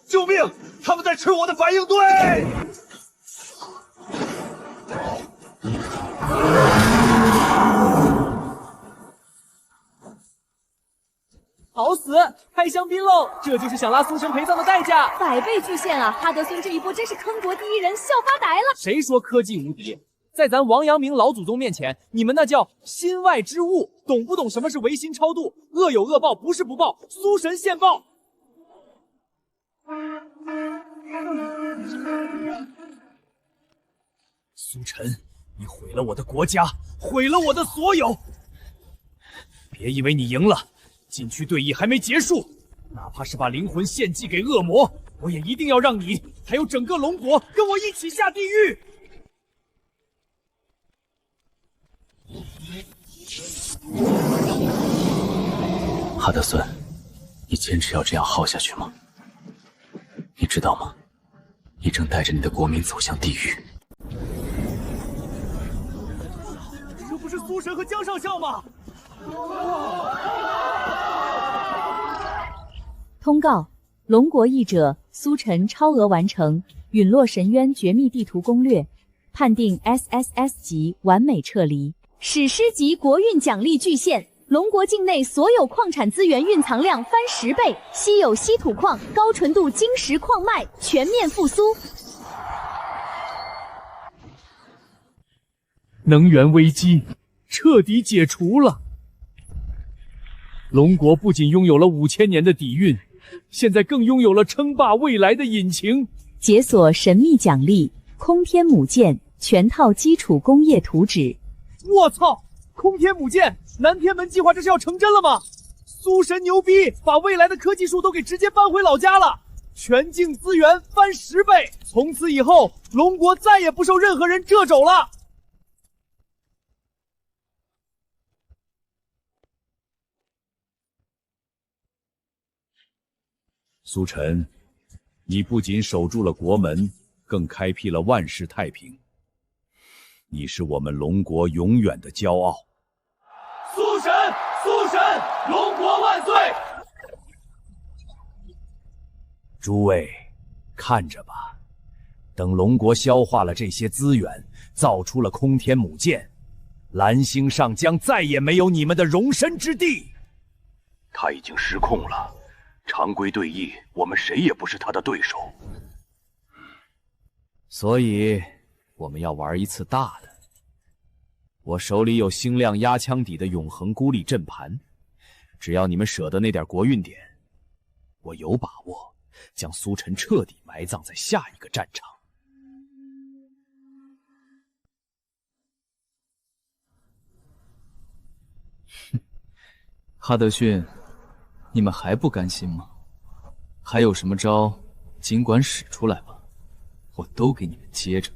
救命！他们在吃我的反应堆！好死！开香槟喽！这就是想拉苏神陪葬的代价。100倍巨献啊！哈德森这一波真是坑国第一人，笑发呆了。谁说科技无敌？在咱王阳明老祖宗面前，你们那叫心外之物，懂不懂什么是唯心超度？恶有恶报，不是不报，苏神现报！苏晨，你毁了我的国家，毁了我的所有！别以为你赢了，禁区对弈还没结束，哪怕是把灵魂献祭给恶魔，我也一定要让你还有整个龙国跟我一起下地狱！哈德森，你坚持要这样耗下去吗？你知道吗？你正带着你的国民走向地狱。就是苏神和江上校吗？通告：龙国译者苏晨超额完成《陨落神渊绝密地图攻略》，判定 SSS 级完美撤离。史诗级国运奖励巨献。龙国境内所有矿产资源蕴藏量翻10倍，稀有稀土矿、高纯度晶石矿脉全面复苏。能源危机彻底解除了。龙国不仅拥有了5000年的底蕴，现在更拥有了称霸未来的引擎。解锁神秘奖励：空天母舰全套基础工业图纸。我操！空天母舰，南天门计划这是要成真了吗？苏神牛逼，把未来的科技树都给直接搬回老家了，全境资源翻10倍，从此以后，龙国再也不受任何人掣肘了。苏晨，你不仅守住了国门，更开辟了万世太平。你是我们龙国永远的骄傲。苏神，苏神，龙国万岁！诸位，看着吧，等龙国消化了这些资源，造出了空天母舰，蓝星上将再也没有你们的容身之地。他已经失控了，常规对弈，我们谁也不是他的对手。所以，我们要玩一次大的。我手里有星亮压枪底的永恒孤立阵盘，只要你们舍得那点国运点，我有把握将苏晨彻底埋葬在下一个战场。哈德逊，你们还不甘心吗？还有什么招，尽管使出来吧，我都给你们接着。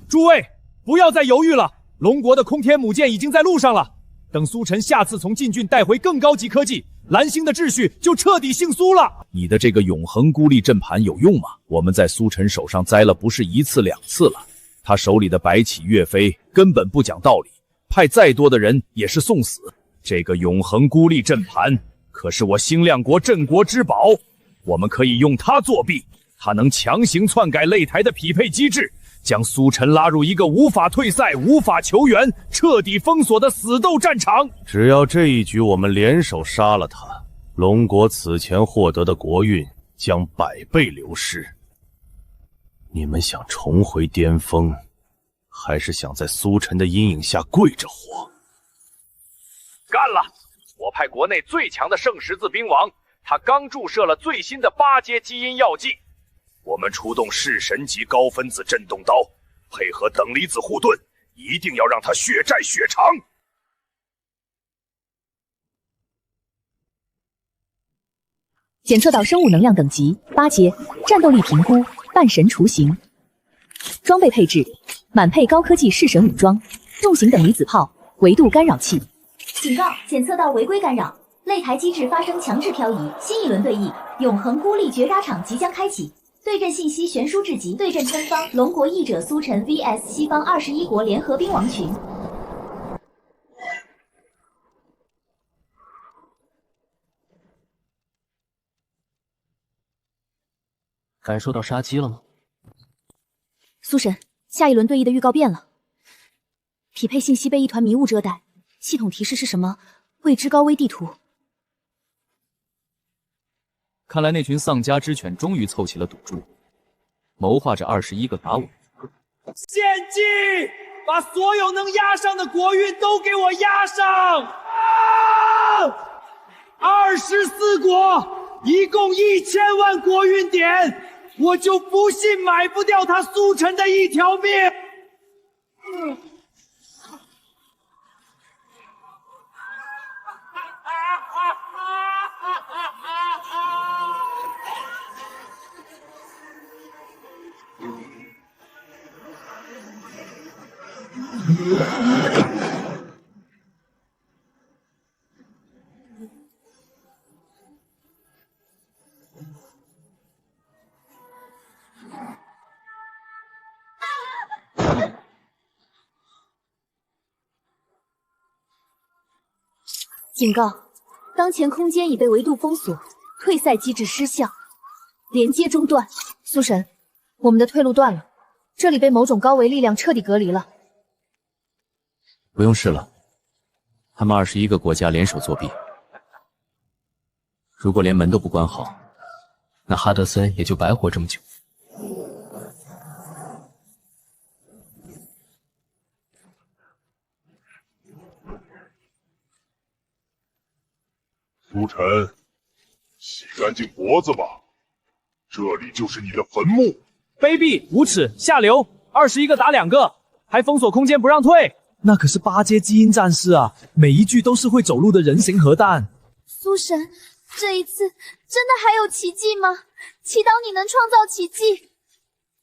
诸位，不要再犹豫了！龙国的空天母舰已经在路上了。等苏晨下次从禁郡带回更高级科技，蓝星的秩序就彻底姓苏了。你的这个永恒孤立阵盘有用吗？我们在苏晨手上栽了不是1次2次了，他手里的白起、岳飞根本不讲道理，派再多的人也是送死。这个永恒孤立阵盘可是我星亮国镇国之宝，我们可以用它作弊，它能强行篡改擂台的匹配机制，将苏晨拉入一个无法退赛、无法求援、彻底封锁的死斗战场。只要这一局我们联手杀了他，龙国此前获得的国运将100倍流失。你们想重回巅峰，还是想在苏晨的阴影下跪着活？干了！我派国内最强的圣十字兵王，他刚注射了最新的8阶基因药剂。我们出动弑神级高分子震动刀，配合等离子护盾，一定要让他血债血偿。检测到生物能量等级8阶，战斗力评估半神雏形。装备配置：满配高科技弑神武装，重型等离子炮，维度干扰器。警告：检测到违规干扰，擂台机制发生强制漂移，新一轮对弈永恒孤立绝杀场即将开启。对阵信息悬殊至极，对阵参方龙国译者苏晨 vs 西方21国联合兵王群。感受到杀机了吗？苏神，下一轮对弈的预告变了，匹配信息被一团迷雾遮盖，系统提示是什么？未知高危地图。看来那群丧家之犬终于凑齐了赌注，谋划着21个打我。献祭！把所有能压上的国运都给我压上！啊！24国，一共1000万国运点，我就不信买不掉他苏晨的一条命！警告：当前空间已被维度封锁，退赛机制失效，连接中断。苏神，我们的退路断了，这里被某种高维力量彻底隔离了。不用试了，他们21个国家联手作弊。如果连门都不关好，那哈德森也就白活这么久。苏晨，洗干净脖子吧，这里就是你的坟墓。卑鄙无耻下流，21个打2个，还封锁空间不让退。那可是8阶基因战士啊，每一具都是会走路的人形核弹。苏神，这一次真的还有奇迹吗？祈祷你能创造奇迹。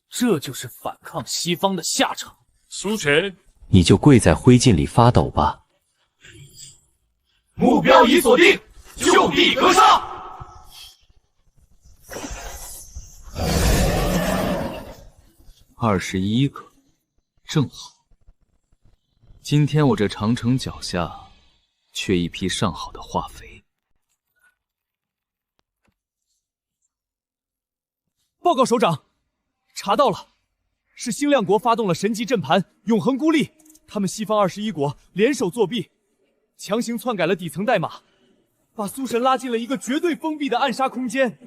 这就是反抗西方的下场。苏晨，你就跪在灰烬里发抖吧。目标已锁定，就地格杀。21个，正好。今天我这长城脚下缺一批上好的化肥。报告首长，查到了，是星亮国发动了神级阵盘永恒孤立，他们西方21国联手作弊，强行篡改了底层代码，把苏神拉进了一个绝对封闭的暗杀空间。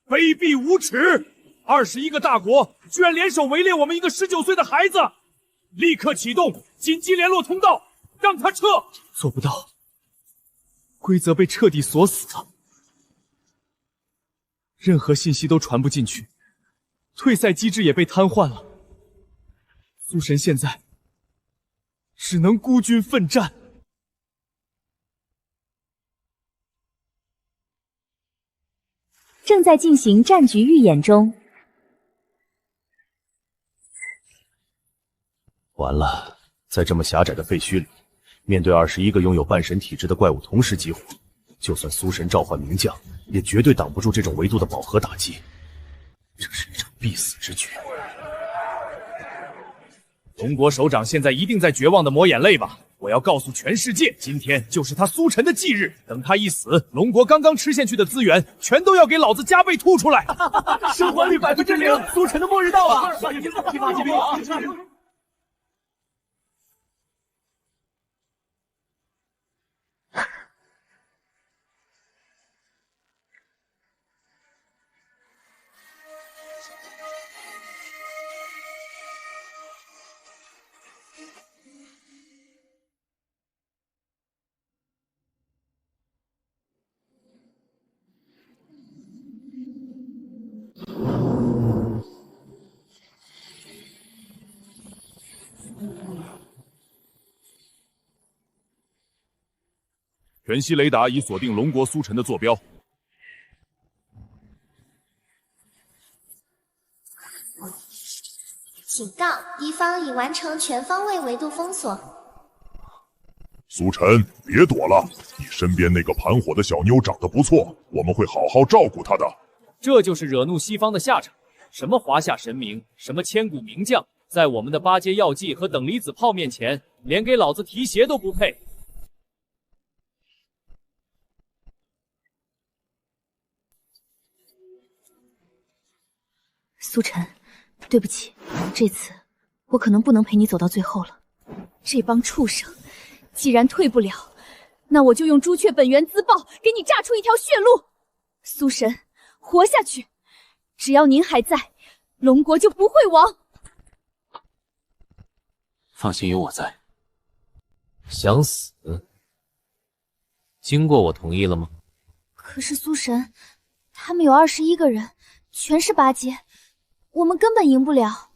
卑鄙无耻！21个大国居然联手围猎我们一个19岁的孩子！立刻启动紧急联络通道，让他撤！做不到，规则被彻底锁死了，任何信息都传不进去，退赛机制也被瘫痪了。苏神现在只能孤军奋战。正在进行战局预演中。完了，在这么狭窄的废墟里，面对21个拥有半神体质的怪物同时激活，就算苏神召唤名将，也绝对挡不住这种维度的饱和打击。这是一场必死之决。龙国首长现在一定在绝望的抹眼泪吧？我要告诉全世界，今天就是他苏晨的忌日。等他一死，龙国刚刚吃下去的资源，全都要给老子加倍吐出来。生还率0%，苏晨的末日到了！批发骑兵啊！全息雷达已锁定龙国苏晨的坐标。警告：敌方已完成全方位维度封锁。苏晨，别躲了，你身边那个盘火的小妞长得不错，我们会好好照顾她的。这就是惹怒西方的下场。什么华夏神明，什么千古名将，在我们的8阶药剂和等离子炮面前，连给老子提鞋都不配。苏晨，对不起，这次我可能不能陪你走到最后了。这帮畜生，既然退不了，那我就用朱雀本源自爆，给你炸出一条血路。苏神，活下去！只要您还在，龙国就不会亡。放心，有我在。想死？经过我同意了吗？可是苏神，他们有21个人，全是8阶。我们根本赢不了。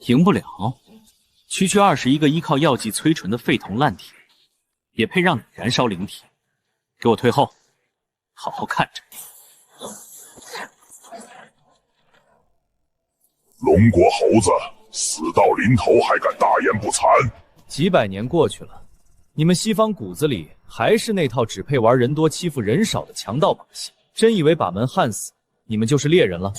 赢不了？区区21个依靠药剂催纯的废铜烂铁，也配让你燃烧灵体？给我退后，好好看着。龙国猴子死到临头还敢大言不惭！几百年过去了，你们西方骨子里还是那套只配玩人多欺负人少的强盗把戏。真以为把门焊死，你们就是猎人了？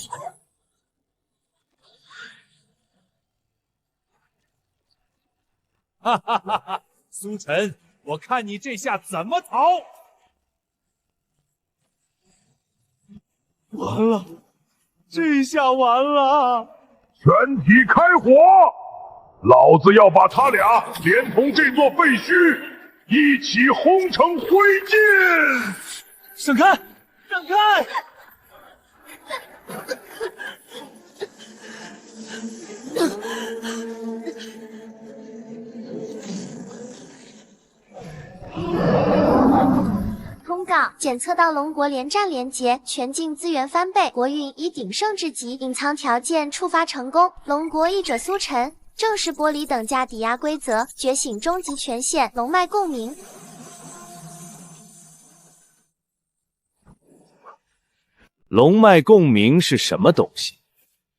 哈哈哈哈！苏晨，我看你这下怎么逃！完了，这下完了！全体开火！老子要把他俩连同这座废墟一起轰成灰烬！闪开！闪开！通告：检测到龙国连战连捷，全境资源翻倍，国运以鼎盛至极，隐藏条件触发成功。龙国译者苏晨，正式剥离等价抵押规则，觉醒终极权限，龙脉共鸣。龙脉共鸣是什么东西？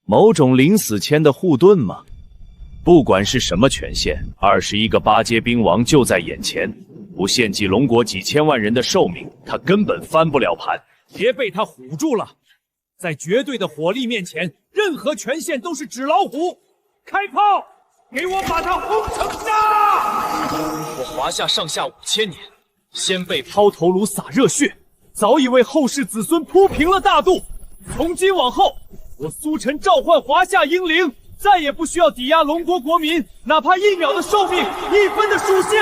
某种临死签的护盾吗？不管是什么权限，21个八阶兵王就在眼前，不献祭龙国几千万人的寿命，他根本翻不了盘。别被他唬住了，在绝对的火力面前，任何权限都是纸老虎。开炮！给我把他轰成沙！我华夏上下5000年，先辈抛头颅洒热血，早已为后世子孙铺平了大度。从今往后，我苏晨召唤华夏英灵，再也不需要抵押龙国国民哪怕1秒的寿命，1分的属性。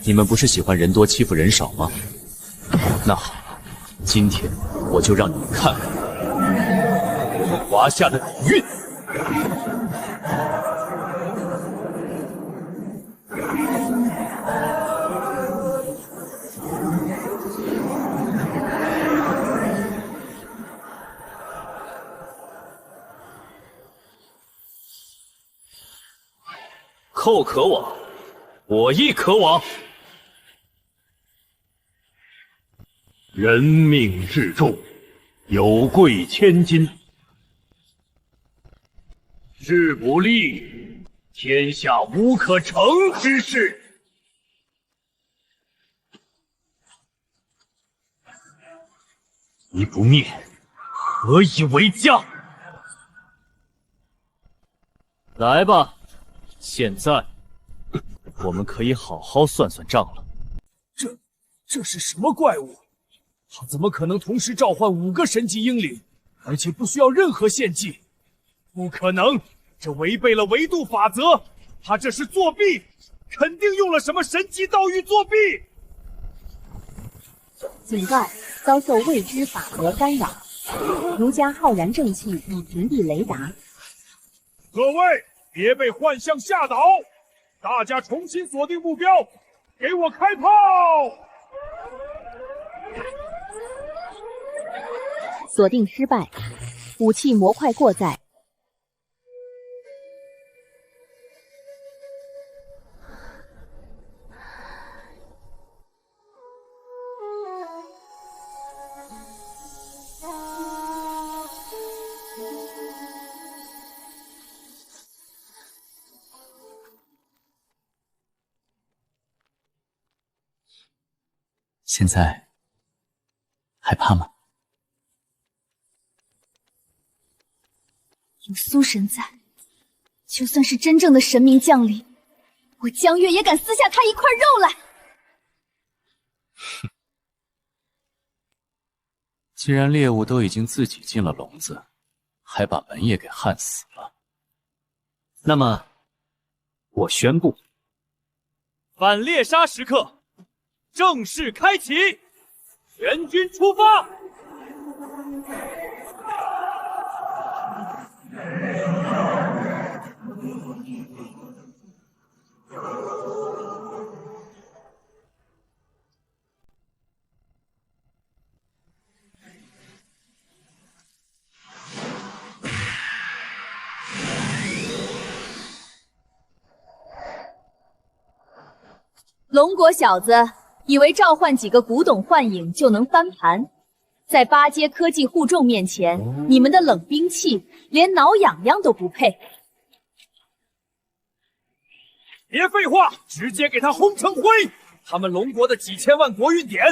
你们不是喜欢人多欺负人少吗？那好，今天我就让你们看看我华夏的底蕴。寇可往，我亦可往。人命至重，有贵千金。事不立，天下无可成之事。你不灭，何以为家？来吧，现在我们可以好好算算账了。这是什么怪物？他怎么可能同时召唤5个神级英灵，而且不需要任何献祭？不可能，这违背了维度法则。他这是作弊，肯定用了什么神级道具作弊。警告：遭受未知法则干扰，儒家浩然正气已屏蔽雷达。各位，别被幻象吓倒！大家重新锁定目标，给我开炮！锁定失败，武器模块过载。现在害怕吗？有苏神在，就算是真正的神明降临，我江月也敢撕下他一块肉来。既然猎物都已经自己进了笼子，还把门也给焊死了，那么，我宣布，反猎杀时刻正式开启，全军出发！龙国小子以为召唤几个古董幻影就能翻盘，在8阶科技护重面前，你们的冷兵器连挠痒痒都不配。别废话，直接给他轰成灰！他们龙国的几千万国运点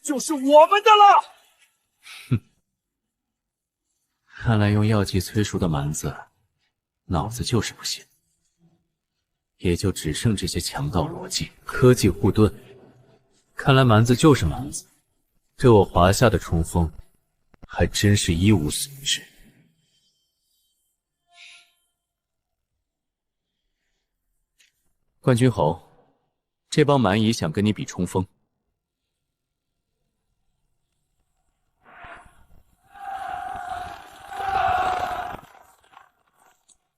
就是我们的了。看来用药剂催熟的蛮子脑子就是不行。也就只剩这些强盗逻辑、科技护盾。看来蛮子就是蛮子，对我华夏的冲锋，还真是一无所知。冠军侯，这帮蛮夷想跟你比冲锋。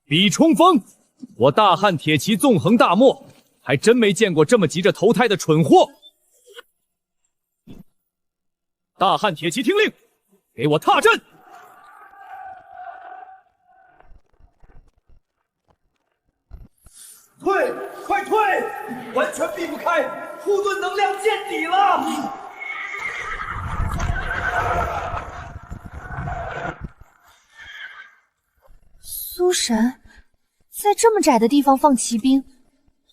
比冲锋，我大汉铁骑纵横大漠，还真没见过这么急着投胎的蠢货。大汉铁骑听令，给我踏阵！退，快退！完全避不开，护盾能量见底了。苏神，在这么窄的地方放骑兵，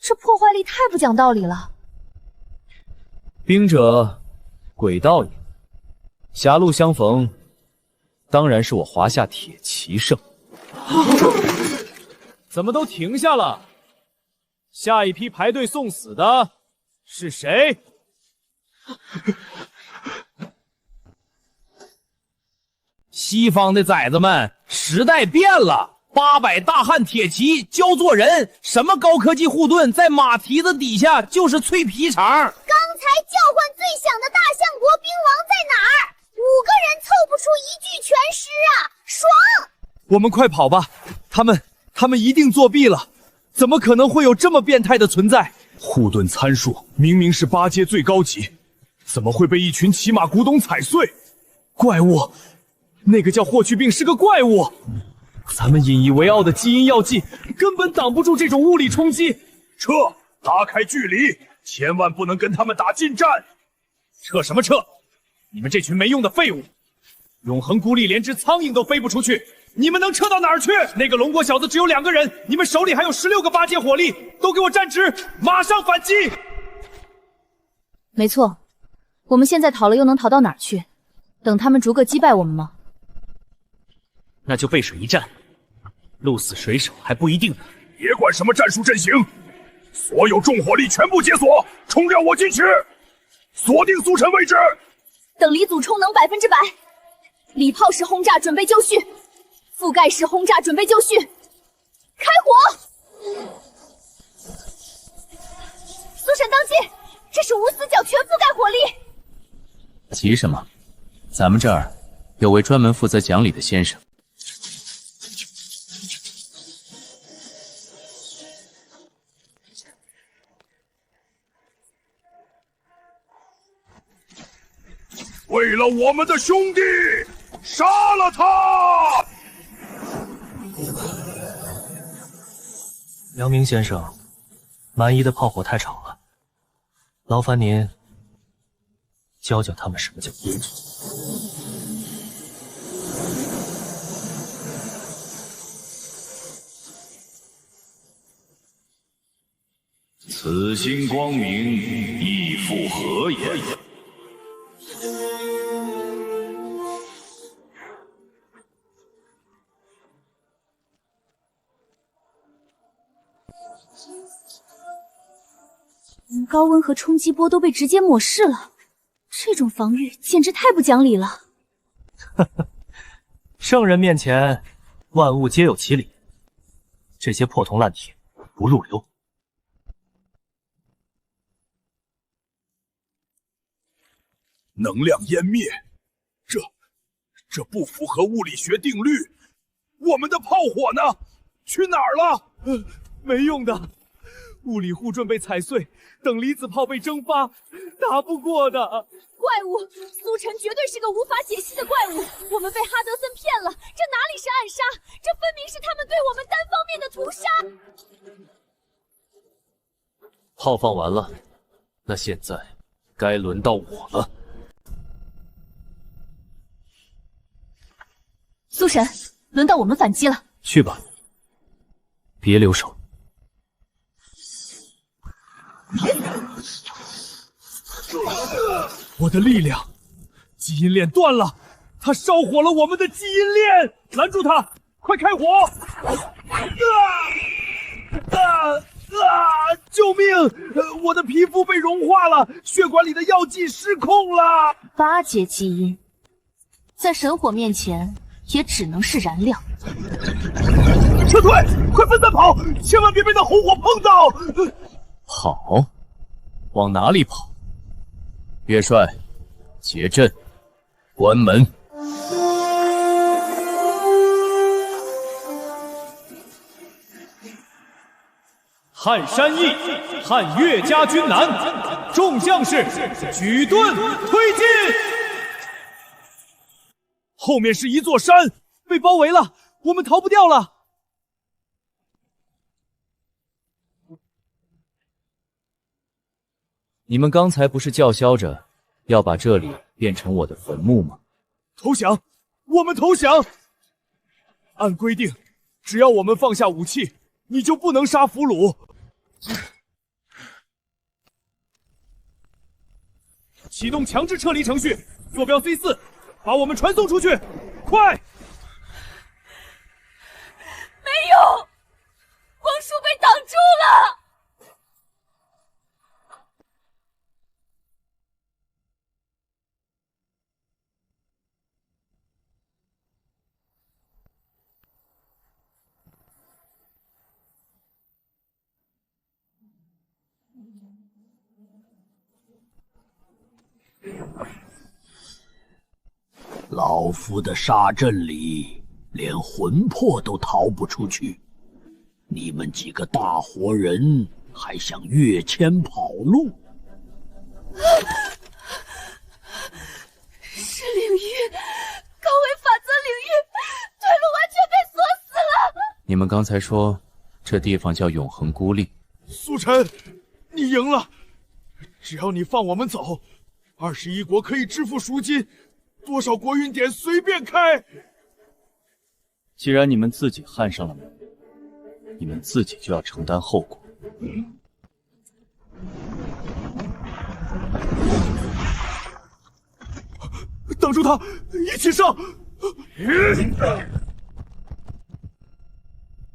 这破坏力太不讲道理了。兵者，诡道也。狭路相逢，当然是我华夏铁骑胜。怎么都停下了？下一批排队送死的是谁？西方的崽子们，时代变了。800大汉铁骑教做人，什么高科技护盾，在马蹄子底下就是脆皮肠。刚才叫唤最响的大象国兵王在哪儿？5个人凑不出一具全尸啊！爽！我们快跑吧，他们一定作弊了，怎么可能会有这么变态的存在？护盾参数明明是8阶最高级，怎么会被一群骑马古董踩碎？怪物，那个叫霍去病是个怪物。咱们引以为傲的基因药剂根本挡不住这种物理冲击。撤，拉开距离，千万不能跟他们打近战。撤什么撤？你们这群没用的废物！永恒孤立连只苍蝇都飞不出去，你们能撤到哪儿去？那个龙国小子只有2个人，你们手里还有16个8阶火力，都给我站直，马上反击！没错，我们现在逃了又能逃到哪儿去？等他们逐个击败我们吗？那就背水一战，鹿死谁手还不一定呢。别管什么战术阵型，所有重火力全部解锁，冲掉我进去，锁定苏晨位置。等离组充能100%，礼炮式轰炸准备就绪，覆盖式轰炸准备就绪，开火！苏神当心，这是无死角全覆盖火力。急什么？咱们这儿有位专门负责讲理的先生。为了我们的兄弟，杀了他！梁明先生，蛮夷的炮火太吵了，劳烦您教教他们什么叫规矩。此心光明，亦复何言？高温和冲击波都被直接抹噬了，这种防御简直太不讲理了。圣人面前，万物皆有其理，这些破铜烂铁不入流。能量湮灭，这不符合物理学定律。我们的炮火呢？去哪儿了？没用的，物理护盾被踩碎，等离子炮被蒸发，打不过的。怪物，苏晨绝对是个无法解析的怪物，我们被哈德森骗了，这哪里是暗杀，这分明是他们对我们单方面的屠杀。炮放完了，那现在该轮到我了。苏神，轮到我们反击了。去吧，别留手。我的力量，基因链断了，它烧火了我们的基因链，拦住它，快开火！救命！我的皮肤被融化了，血管里的药剂失控了。8阶基因，在神火面前也只能是燃料。撤退！快分散跑，千万别被那红火碰到！跑？往哪里跑？元帅，结阵，关门。汉山义，汉岳家军南，众将士举盾推进。后面是一座山，被包围了，我们逃不掉了。你们刚才不是叫嚣着要把这里变成我的坟墓吗？投降！我们投降！按规定，只要我们放下武器，你就不能杀俘虏。启动强制撤离程序，坐标 C4，把我们传送出去，快！没有，光束被挡住了。老夫的杀阵里，连魂魄都逃不出去。你们几个大活人还想跃迁跑路？是领域，高维法则领域，退路完全被锁死了。你们刚才说这地方叫永恒孤立。苏晨，你赢了，只要你放我们走，21国可以支付赎金。多少国运点随便开。既然你们自己焊上了门，你们自己就要承担后果。挡住他，一起上！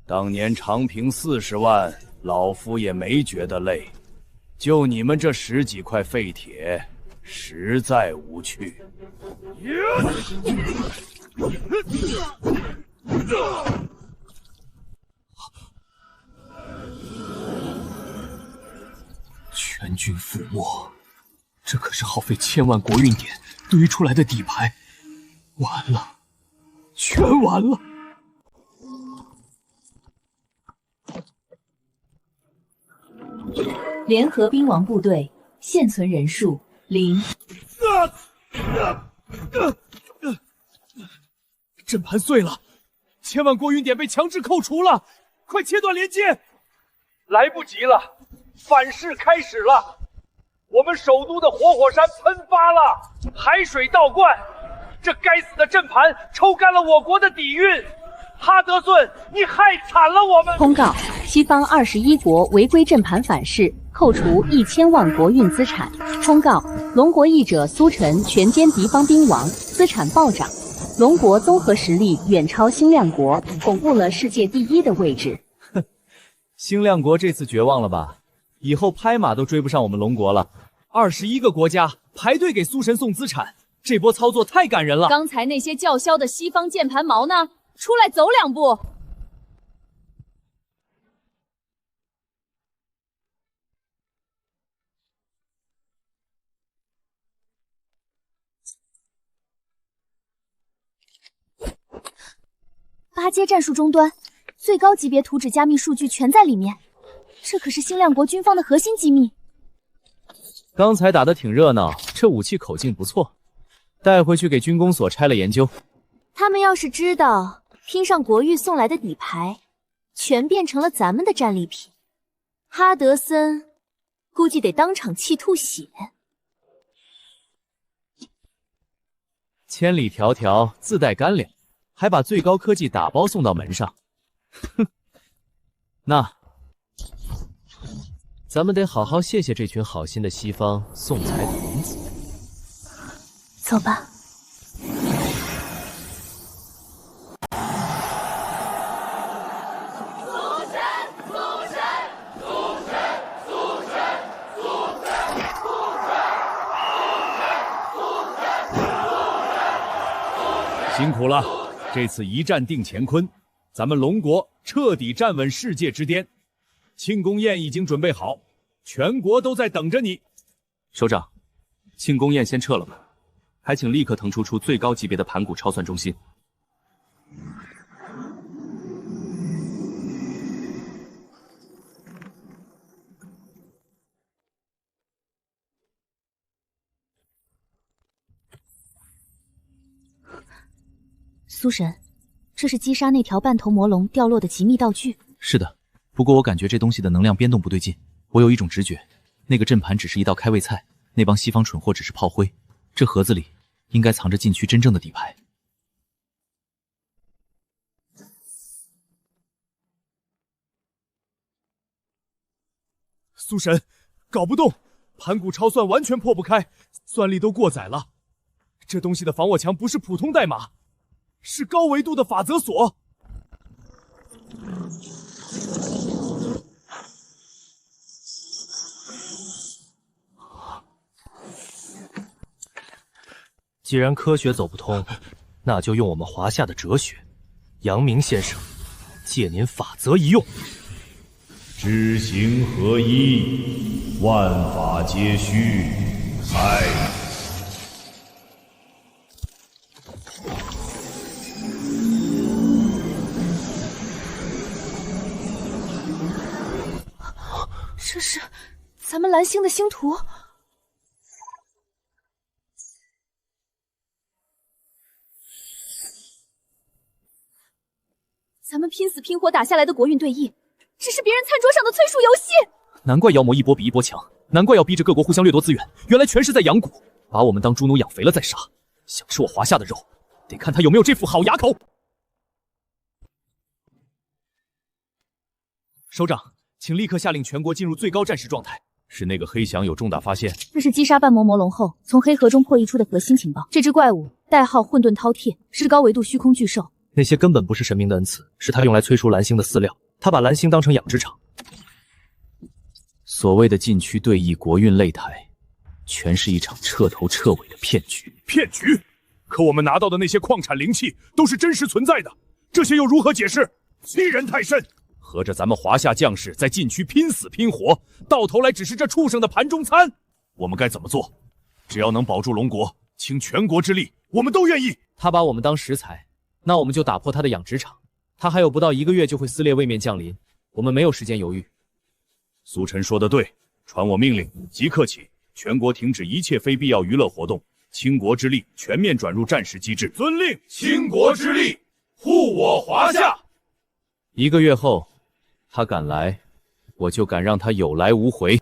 当年长平40万，老夫也没觉得累，就你们这10几块废铁，实在无趣。全军覆没，这可是耗费千万国运点堆出来的底牌，完了，全完了！联合兵王部队现存人数0。阵盘碎了，千万国运点被强制扣除了，快切断连接！来不及了，反噬开始了，我们首都的活火山喷发了，海水倒灌，这该死的阵盘抽干了我国的底蕴。哈德顺，你害惨了我们！通告：西方21国违规阵盘反噬，扣除1000万国运资产。通告：龙国译者苏晨全歼敌方兵王，资产暴涨。龙国综合实力远超星亮国，巩固了世界第1的位置。哼，星亮国这次绝望了吧？以后拍马都追不上我们龙国了。21个国家排队给苏神送资产，这波操作太感人了。刚才那些叫嚣的西方键盘毛呢？出来走2步！8阶战术终端，最高级别图纸加密数据全在里面，这可是星亮国军方的核心机密。刚才打得挺热闹，这武器口径不错，带回去给军工所拆了研究。他们要是知道拼上国玉送来的底牌，全变成了咱们的战利品，哈德森估计得当场气吐血。千里迢迢自带干粮，还把最高科技打包送到门上。哼，那咱们得好好谢谢这群好心的西方送财童子。走吧。苏神，辛苦了，这次一战定乾坤，咱们龙国彻底站稳世界之巅。庆功宴已经准备好，全国都在等着你。首长，庆功宴先撤了吧，还请立刻腾出最高级别的盘古超算中心。苏神，这是击杀那条半头魔龙掉落的极密道具。是的，不过我感觉这东西的能量变动不对劲，我有一种直觉，那个阵盘只是一道开胃菜，那帮西方蠢货只是炮灰，这盒子里应该藏着禁区真正的底牌。苏神，搞不动，盘古超算完全破不开，算力都过载了。这东西的防火墙不是普通代码，是高维度的法则锁。既然科学走不通，那就用我们华夏的哲学。阳明先生，借您法则一用。知行合一，万法皆虚。嗨！这是咱们蓝星的星图。咱们拼死拼活打下来的国运对弈，只是别人餐桌上的催熟游戏。难怪妖魔一波比一波强，难怪要逼着各国互相掠夺资源，原来全是在养蛊，把我们当猪奴养肥了再杀。想吃我华夏的肉，得看他有没有这副好牙口。首长，请立刻下令全国进入最高战时状态。是那个黑翔有重大发现？这是击杀半魔魔龙后从黑河中破译出的核心情报。这只怪物代号混沌饕餮，是高维度虚空巨兽。那些根本不是神明的恩赐，是他用来催熟蓝星的饲料。他把蓝星当成养殖场。所谓的禁区对弈国运擂台，全是一场彻头彻尾的骗局。骗局？可我们拿到的那些矿产灵气都是真实存在的，这些又如何解释？欺人太甚！合着咱们华夏将士在禁区拼死拼活，到头来只是这畜生的盘中餐。我们该怎么做？只要能保住龙国，倾全国之力，我们都愿意。他把我们当食材，那我们就打破他的养殖场。他还有不到1个月就会撕裂位面降临，我们没有时间犹豫。苏晨说的对，传我命令，即刻起，全国停止一切非必要娱乐活动，倾国之力全面转入战时机制。遵令，倾国之力，护我华夏。1个月后，他敢来，我就敢让他有来无回。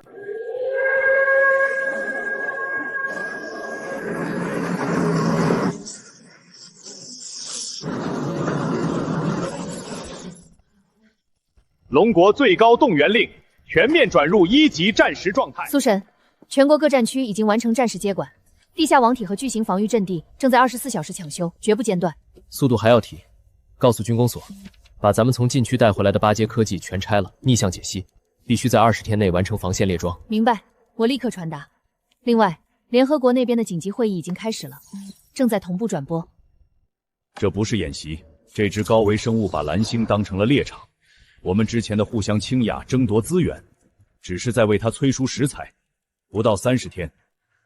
龙国最高动员令，全面转入1级战时状态。苏神，全国各战区已经完成战时接管，地下网体和巨型防御阵地正在24小时抢修，绝不间断。速度还要提，告诉军工所，把咱们从禁区带回来的8阶科技全拆了，逆向解析，必须在20天内完成防线列装。明白，我立刻传达。另外，联合国那边的紧急会议已经开始了，正在同步转播。这不是演习，这只高维生物把蓝星当成了猎场。我们之前的互相倾轧、争夺资源，只是在为它催熟食材。不到30天，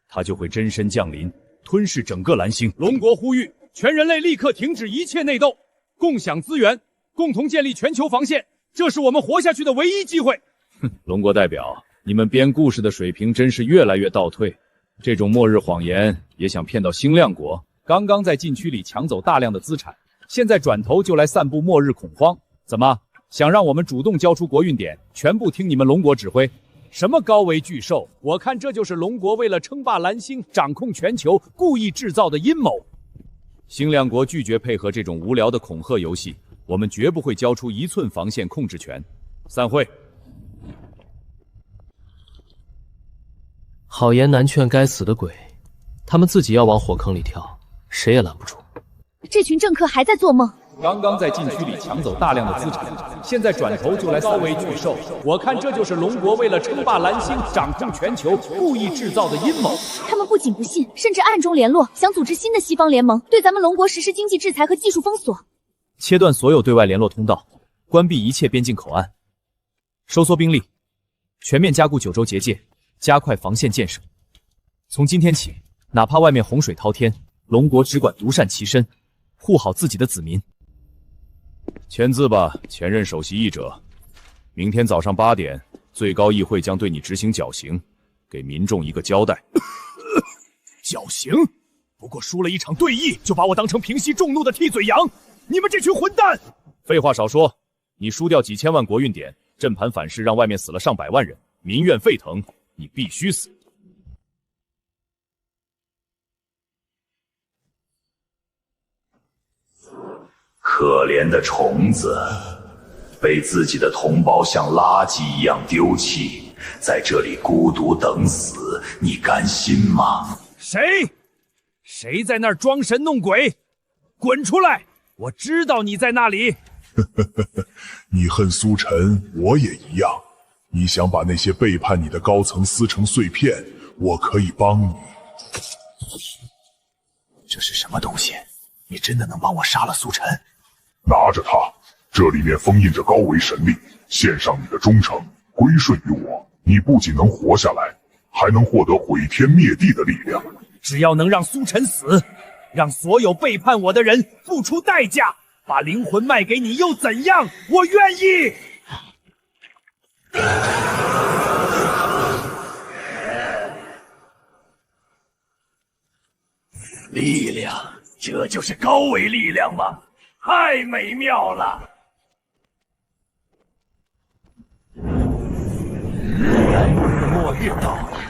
它就会真身降临，吞噬整个蓝星。龙国呼吁全人类立刻停止一切内斗，共享资源，共同建立全球防线，这是我们活下去的唯一机会。哼，龙国代表，你们编故事的水平真是越来越倒退。这种末日谎言也想骗到星亮国？刚刚在禁区里抢走大量的资产，现在转头就来散布末日恐慌，怎么？想让我们主动交出国运点，全部听你们龙国指挥？什么高维巨兽？我看这就是龙国为了称霸蓝星、掌控全球，故意制造的阴谋。星亮国拒绝配合这种无聊的恐吓游戏，我们绝不会交出1寸防线控制权。散会。好言难劝该死的鬼，他们自己要往火坑里跳，谁也拦不住。这群政客还在做梦。刚刚在禁区里抢走大量的资产，现在转头就来骚为巨兽。我看这就是龙国为了称霸蓝星、掌控全球，故意制造的阴谋。他们不仅不信，甚至暗中联络，想组织新的西方联盟，对咱们龙国实施经济制裁和技术封锁，切断所有对外联络通道，关闭一切边境口岸，收缩兵力，全面加固九州结界，加快防线建设。从今天起，哪怕外面洪水滔天，龙国只管独善其身，护好自己的子民。签字吧，前任首席议者。明天早上8点，最高议会将对你执行绞刑，给民众一个交代。绞刑？不过输了一场对弈，就把我当成平息众怒的替罪羊？你们这群混蛋！废话少说，你输掉几千万国运点，阵盘反噬让外面死了上百万人，民怨沸腾，你必须死。可怜的虫子，被自己的同胞像垃圾一样丢弃，在这里孤独等死，你甘心吗？谁在那儿装神弄鬼？滚出来！我知道你在那里。你恨苏晨，我也一样。你想把那些背叛你的高层撕成碎片，我可以帮你。这是什么东西？你真的能帮我杀了苏晨？拿着它，这里面封印着高维神力，献上你的忠诚，归顺于我，你不仅能活下来，还能获得毁天灭地的力量。只要能让苏晨死，让所有背叛我的人付出代价，把灵魂卖给你又怎样？我愿意。力量，这就是高维力量吗？太美妙了！来日的末日到了，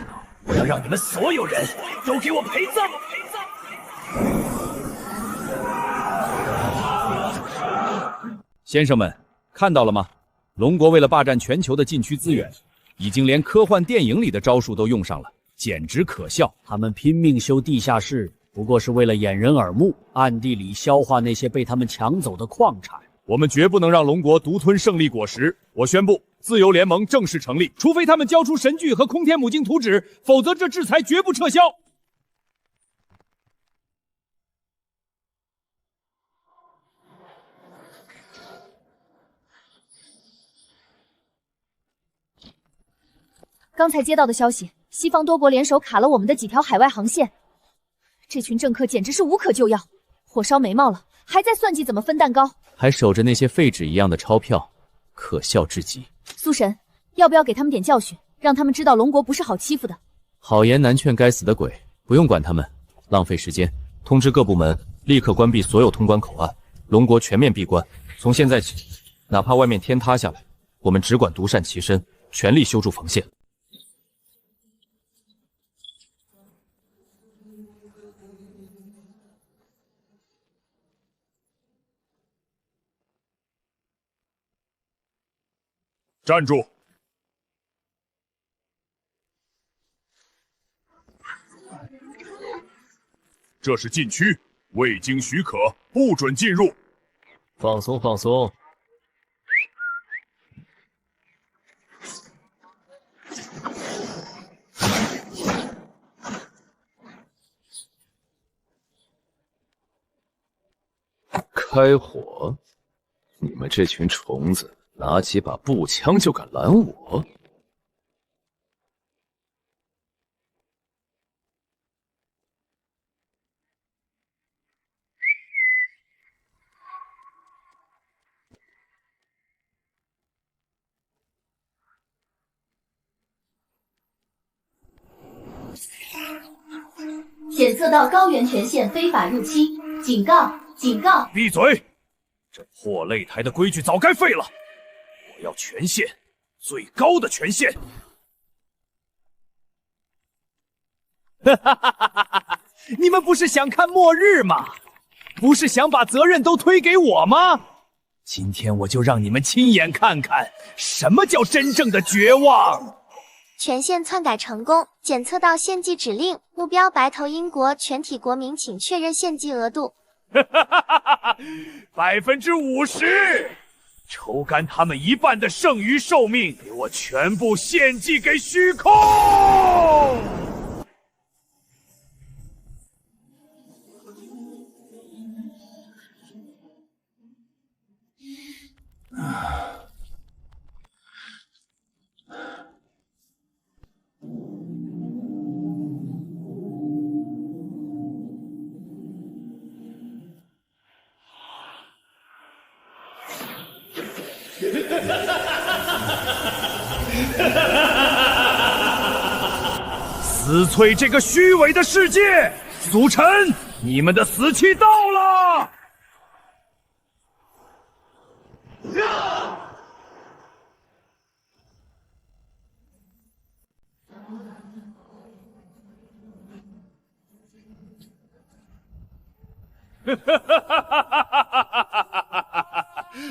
我要让你们所有人都给我陪葬！先生们，看到了吗？龙国为了霸占全球的禁区资源，已经连科幻电影里的招数都用上了，简直可笑。他们拼命修地下室，不过是为了掩人耳目，暗地里消化那些被他们抢走的矿产。我们绝不能让龙国独吞胜利果实。我宣布，自由联盟正式成立，除非他们交出神锯和空天母镜图纸，否则这制裁绝不撤销。刚才接到的消息，西方多国联手卡了我们的几条海外航线，这群政客简直是无可救药，火烧眉毛了，还在算计怎么分蛋糕，还守着那些废纸一样的钞票，可笑至极。苏神，要不要给他们点教训，让他们知道龙国不是好欺负的？好言难劝该死的鬼，不用管他们，浪费时间。通知各部门立刻关闭所有通关口岸，龙国全面闭关。从现在起，哪怕外面天塌下来，我们只管独善其身，全力修筑防线。站住！这是禁区，未经许可不准进入。放松放松。开火！你们这群虫子！拿起把步枪就敢拦我？检测到高原权限非法入侵，警告！警告！闭嘴！这破擂台的规矩早该废了。我要权限，最高的权限！哈哈哈哈哈！你们不是想看末日吗？不是想把责任都推给我吗？今天我就让你们亲眼看看什么叫真正的绝望！权限篡改成功，检测到献祭指令，目标白头英国全体国民请确认献祭额度50%，抽干他们一半的剩余寿命，给我全部献祭给虚空！死摧这个虚伪的世界！苏晨，你们的死期到了！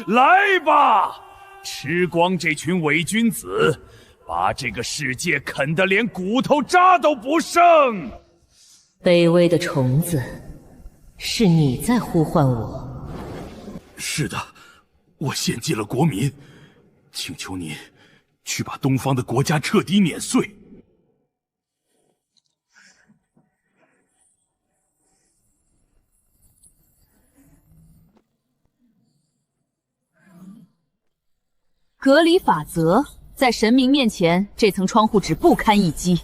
来吧，吃光这群伪君子，把这个世界啃得连骨头渣都不剩！卑微的虫子，是你在呼唤我？是的，我献祭了国民，请求您去把东方的国家彻底碾碎。隔离法则，在神明面前，这层窗户纸不堪一击。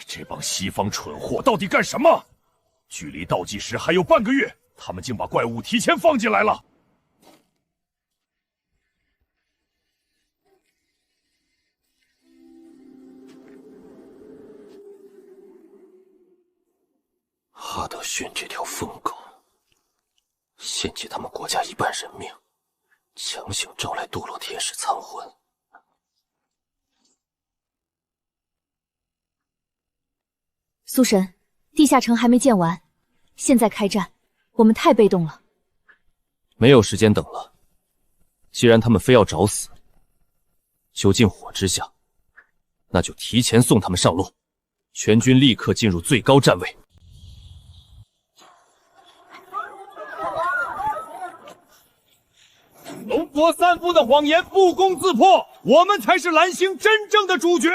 这帮西方蠢货到底干什么？距离倒计时还有半个月，他们竟把怪物提前放进来了。哈德逊这条疯狗，献祭他们国家一半人命，强行招来堕落天使残魂。苏神，地下城还没建完，现在开战，我们太被动了。没有时间等了，既然他们非要找死，就近火之下，那就提前送他们上路，全军立刻进入最高站位。龙国散布的谎言不攻自破，我们才是蓝星真正的主角。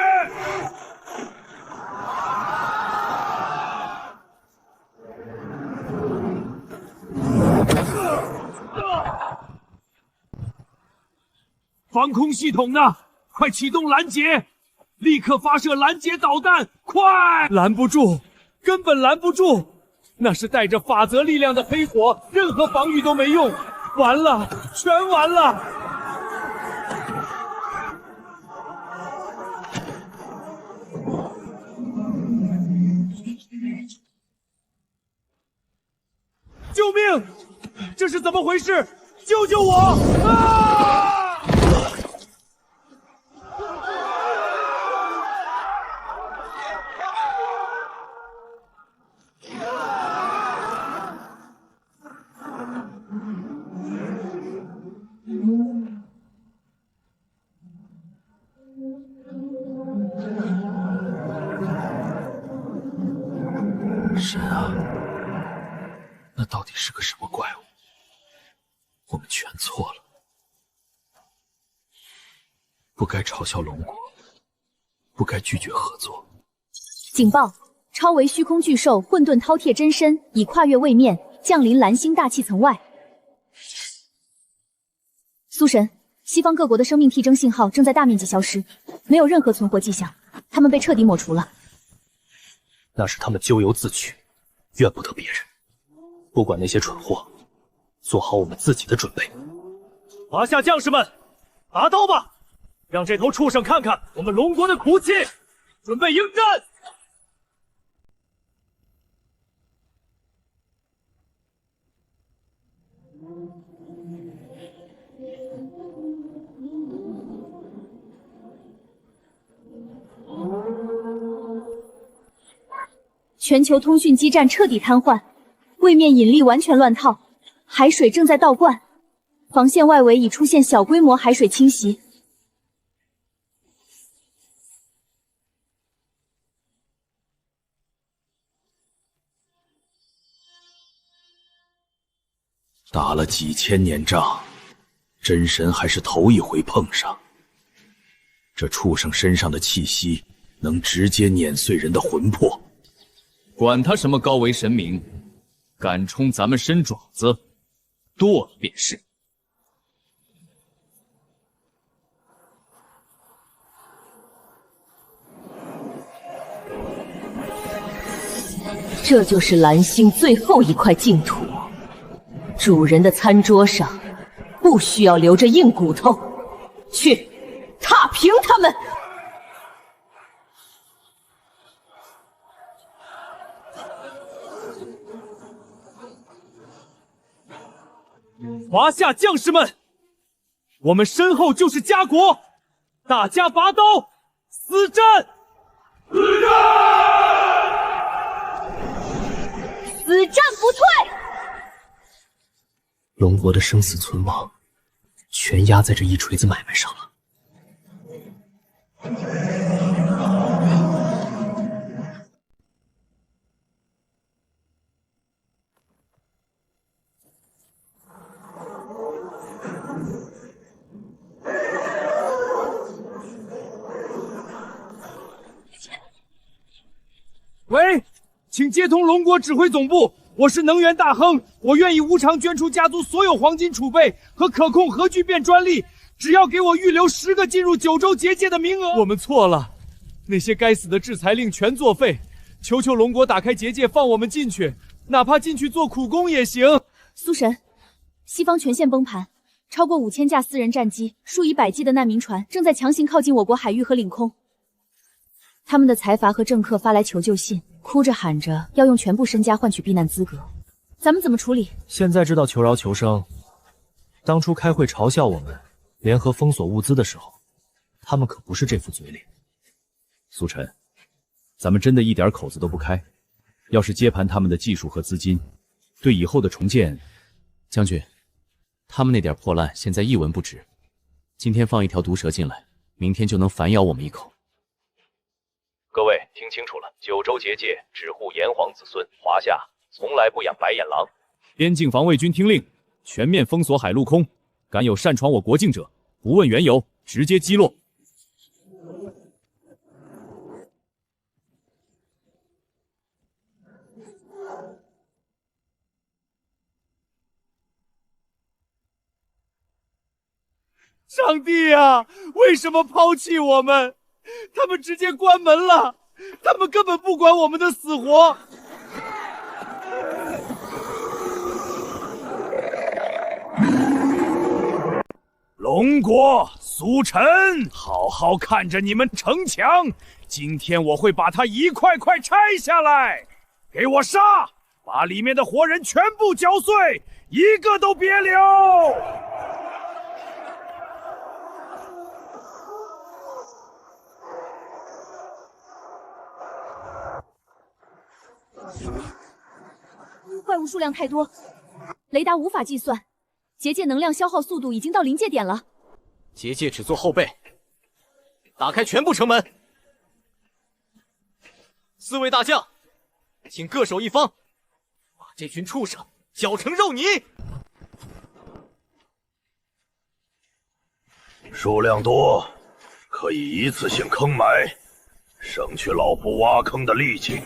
防空系统呢？快启动拦截！立刻发射拦截导弹！快！拦不住，根本拦不住！那是带着法则力量的黑火，任何防御都没用。完了，全完了！救命！这是怎么回事？救救我！啊！神啊，那到底是个什么怪物？我们全错了，不该嘲笑龙国，不该拒绝合作。警报！超维虚空巨兽混沌饕餮真身已跨越位面，降临蓝星大气层外。苏神，西方各国的生命体征信号正在大面积消失，没有任何存活迹象，他们被彻底抹除了。那是他们咎由自取，怨不得别人。不管那些蠢货，做好我们自己的准备。华夏将士们，拔刀吧！让这头畜生看看我们龙国的骨气！准备迎战！全球通讯基站彻底瘫痪，位面引力完全乱套，海水正在倒灌，防线外围已出现小规模海水侵袭。打了几千年仗，真神还是头一回碰上。这畜生身上的气息能直接碾碎人的魂魄。管他什么高维神明，敢冲咱们伸爪子，剁了便是。这就是蓝星最后一块净土。主人的餐桌上不需要留着硬骨头，去踏平他们！华夏将士们，我们身后就是家国，大家拔刀，死战！死战！死战不退！龙国的生死存亡，全压在这一锤子买卖上了。喂，请接通龙国指挥总部，我是能源大亨，我愿意无偿捐出家族所有黄金储备和可控核聚变专利，只要给我预留10个进入九州结界的名额。我们错了，那些该死的制裁令全作废，求求龙国打开结界放我们进去，哪怕进去做苦工也行。苏神，西方全线崩盘，超过5000架私人战机，数以百计的难民船正在强行靠近我国海域和领空。他们的财阀和政客发来求救信，哭着喊着要用全部身家换取避难资格，咱们怎么处理？现在知道求饶求生，当初开会嘲笑我们联合封锁物资的时候，他们可不是这副嘴脸。苏晨，咱们真的一点口子都不开，要是接盘他们的技术和资金，对以后的重建……将军，他们那点破烂现在一文不值，今天放一条毒蛇进来，明天就能反咬我们一口。各位听清楚了，九州结界只护炎黄子孙，华夏从来不养白眼狼。边境防卫军听令，全面封锁海陆空，敢有擅闯我国境者，不问缘由，直接击落。上帝啊，为什么抛弃我们？他们直接关门了，他们根本不管我们的死活。龙国苏晨，好好看着你们城墙，今天我会把它一块块拆下来，给我杀，把里面的活人全部嚼碎，一个都别留。怪物数量太多，雷达无法计算，结界能量消耗速度已经到临界点了。结界只做后备，打开全部城门。4位大将，请各守一方，把这群畜生搅成肉泥。数量多，可以一次性坑埋，省去老夫挖坑的力气。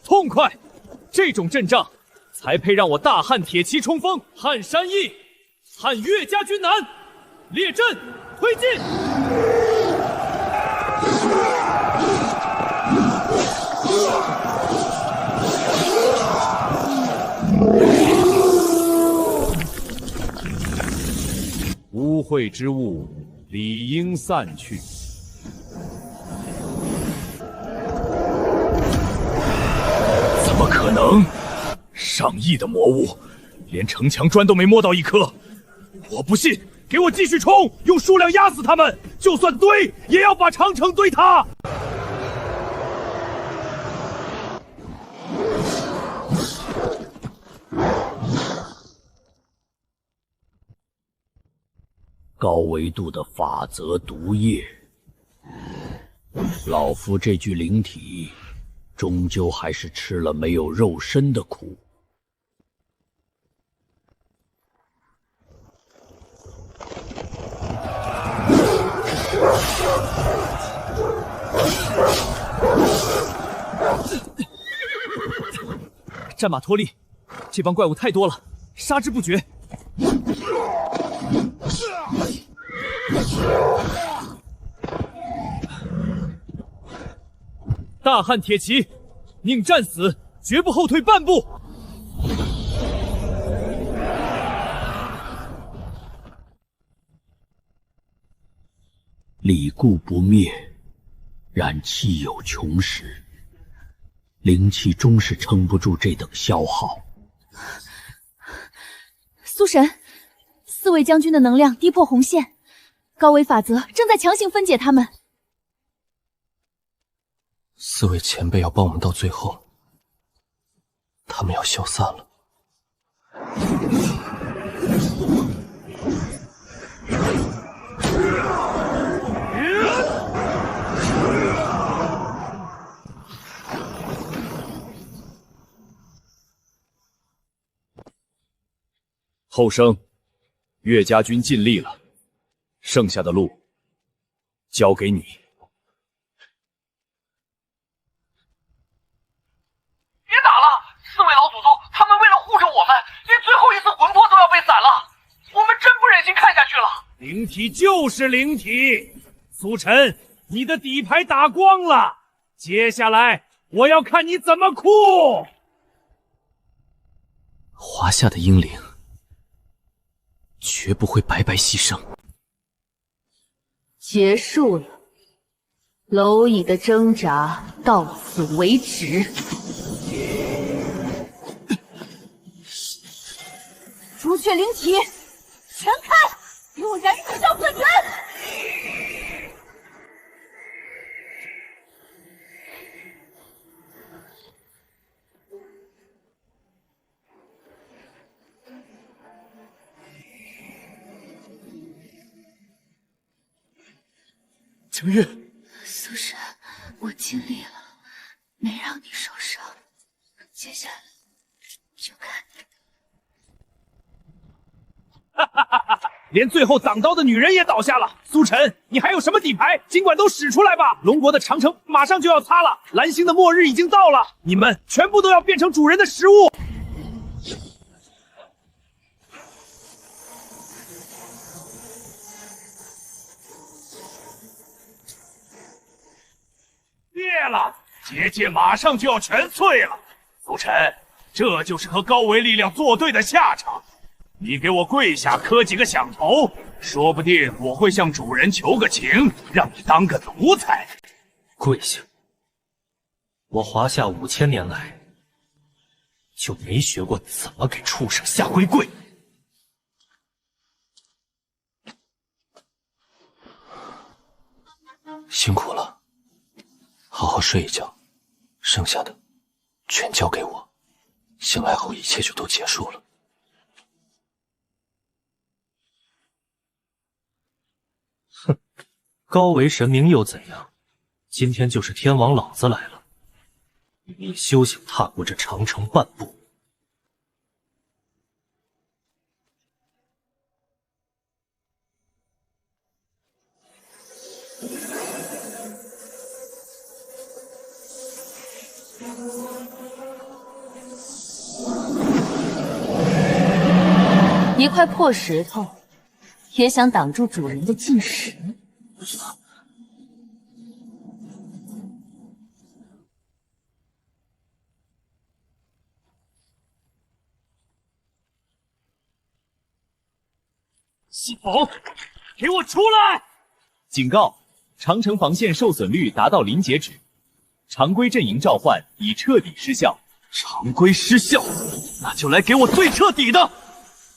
痛快！这种阵仗才配让我大汉铁骑冲锋。汉山易，汉岳家军南，列阵推进。污秽之物理应散去。怎么可能？上亿的魔物，连城墙砖都没摸到一颗！我不信，给我继续冲，用数量压死他们，就算堆，也要把长城堆塌！高维度的法则毒液，老夫这具灵体，终究还是吃了没有肉身的苦。战马脱力，这帮怪物太多了，杀之不绝。大汉铁骑，宁战死，绝不后退半步。理固不灭，然气有穷时，灵气终是撑不住这等消耗。苏神，四位将军的能量低破红线，高维法则正在强行分解他们。四位前辈要帮我们到最后，他们要消散了。后生，岳家军尽力了，剩下的路交给你。别打了！四位老祖宗，他们为了护着我们，连最后一次魂魄都要被散了，我们真不忍心看下去了。灵体就是灵体，苏晨，你的底牌打光了，接下来我要看你怎么哭。华夏的英灵绝不会白白牺牲。结束了，蝼蚁的挣扎到此为止。朱雀灵体，全开！给我燃烧本源！江月，苏神，我尽力了，没让你受伤，接下来就看你的。连最后挡刀的女人也倒下了。苏晨，你还有什么底牌？尽管都使出来吧！龙国的长城马上就要塌了，蓝星的末日已经到了，你们全部都要变成主人的食物。灭了，结界马上就要全碎了。苏晨，这就是和高维力量作对的下场。你给我跪下磕几个响头，说不定我会向主人求个情，让你当个奴才。跪下！我华夏5000年来就没学过怎么给畜生下跪跪。辛苦了，好好睡一觉，剩下的全交给我。醒来后一切就都结束了。哼，高维神明又怎样？今天就是天王老子来了，你休想踏过这长城半步。一块破石头，也想挡住主人的进食？西风，给我出来！警告：长城防线受损率达到0截止，常规阵营召唤已彻底失效。常规失效，那就来给我最彻底的！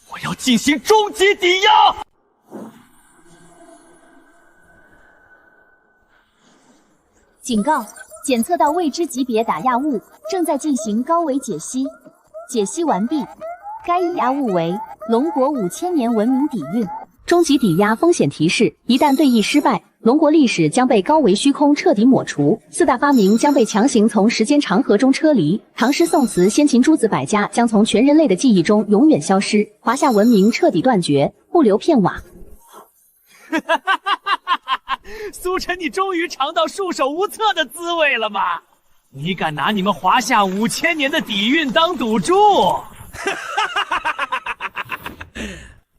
我要进行终极抵押！警告：检测到未知级别打压物，正在进行高维解析。解析完毕，该抵押物为龙国5000年文明底蕴。终极抵押风险提示：一旦对弈失败，龙国历史将被高维虚空彻底抹除，4大发明将被强行从时间长河中撤离，唐诗宋词、先秦诸子百家将从全人类的记忆中永远消失，华夏文明彻底断绝，不留片瓦。苏晨，你终于尝到束手无策的滋味了吗？你敢拿你们华夏5000年的底蕴当赌注？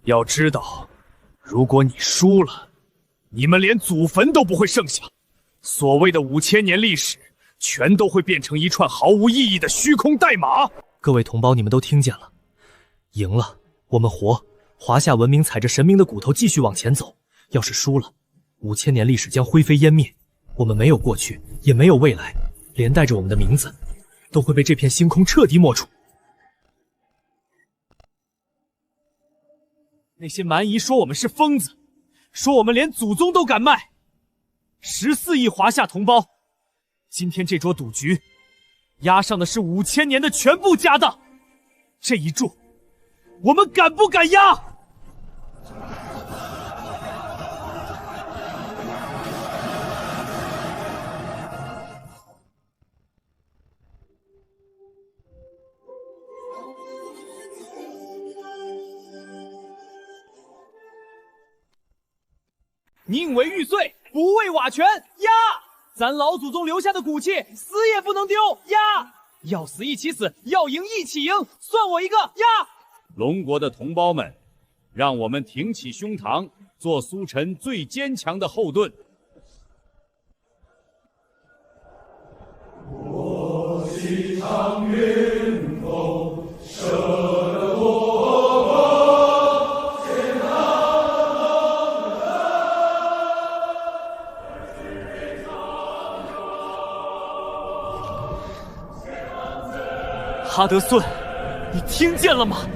要知道，如果你输了，你们连祖坟都不会剩下。所谓的5000年历史，全都会变成一串毫无意义的虚空代码。各位同胞，你们都听见了，赢了我们活，华夏文明踩着神明的骨头继续往前走；要是输了，5000年历史将灰飞烟灭，我们没有过去，也没有未来，连带着我们的名字，都会被这片星空彻底抹除。那些蛮夷说我们是疯子，说我们连祖宗都敢卖。14亿华夏同胞，今天这桌赌局，押上的是5000年的全部家当。这一注，我们敢不敢押？宁为玉碎，不为瓦全。押！咱老祖宗留下的骨气，死也不能丢。押！要死一起死，要赢一起赢，算我一个。押！龙国的同胞们，让我们挺起胸膛，做苏晨最坚强的后盾。我心长云风，舍得我天哈德孙，你听见了吗？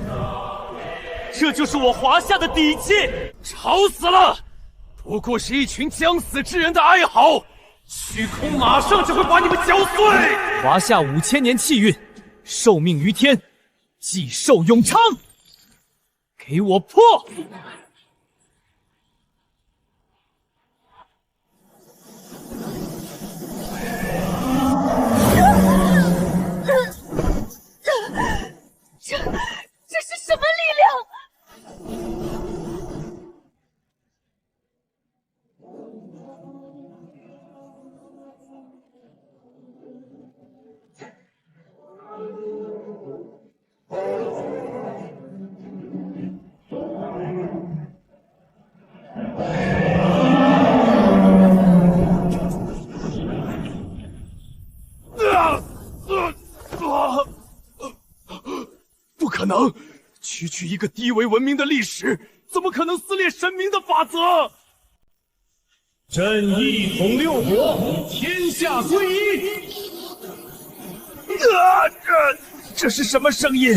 这就是我华夏的底气！吵死了！不过是一群将死之人的哀嚎，虚空马上就会把你们搅碎！华夏5000年气运，受命于天，既寿永昌！给我破！这是什么力量？不可能！区区一个低维文明的历史，怎么可能撕裂神明的法则？朕一统六国，天下归一。这是什么声音？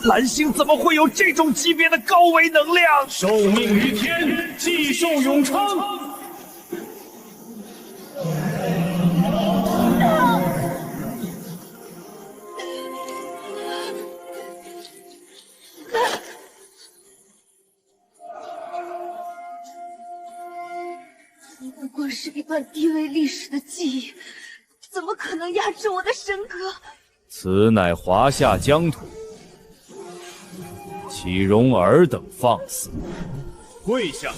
蓝星怎么会有这种级别的高维能量？受命于天，既寿永昌。不过是一段低维历史的记忆，怎么可能压制我的神格？此乃华夏疆土，岂容尔等放肆？跪下！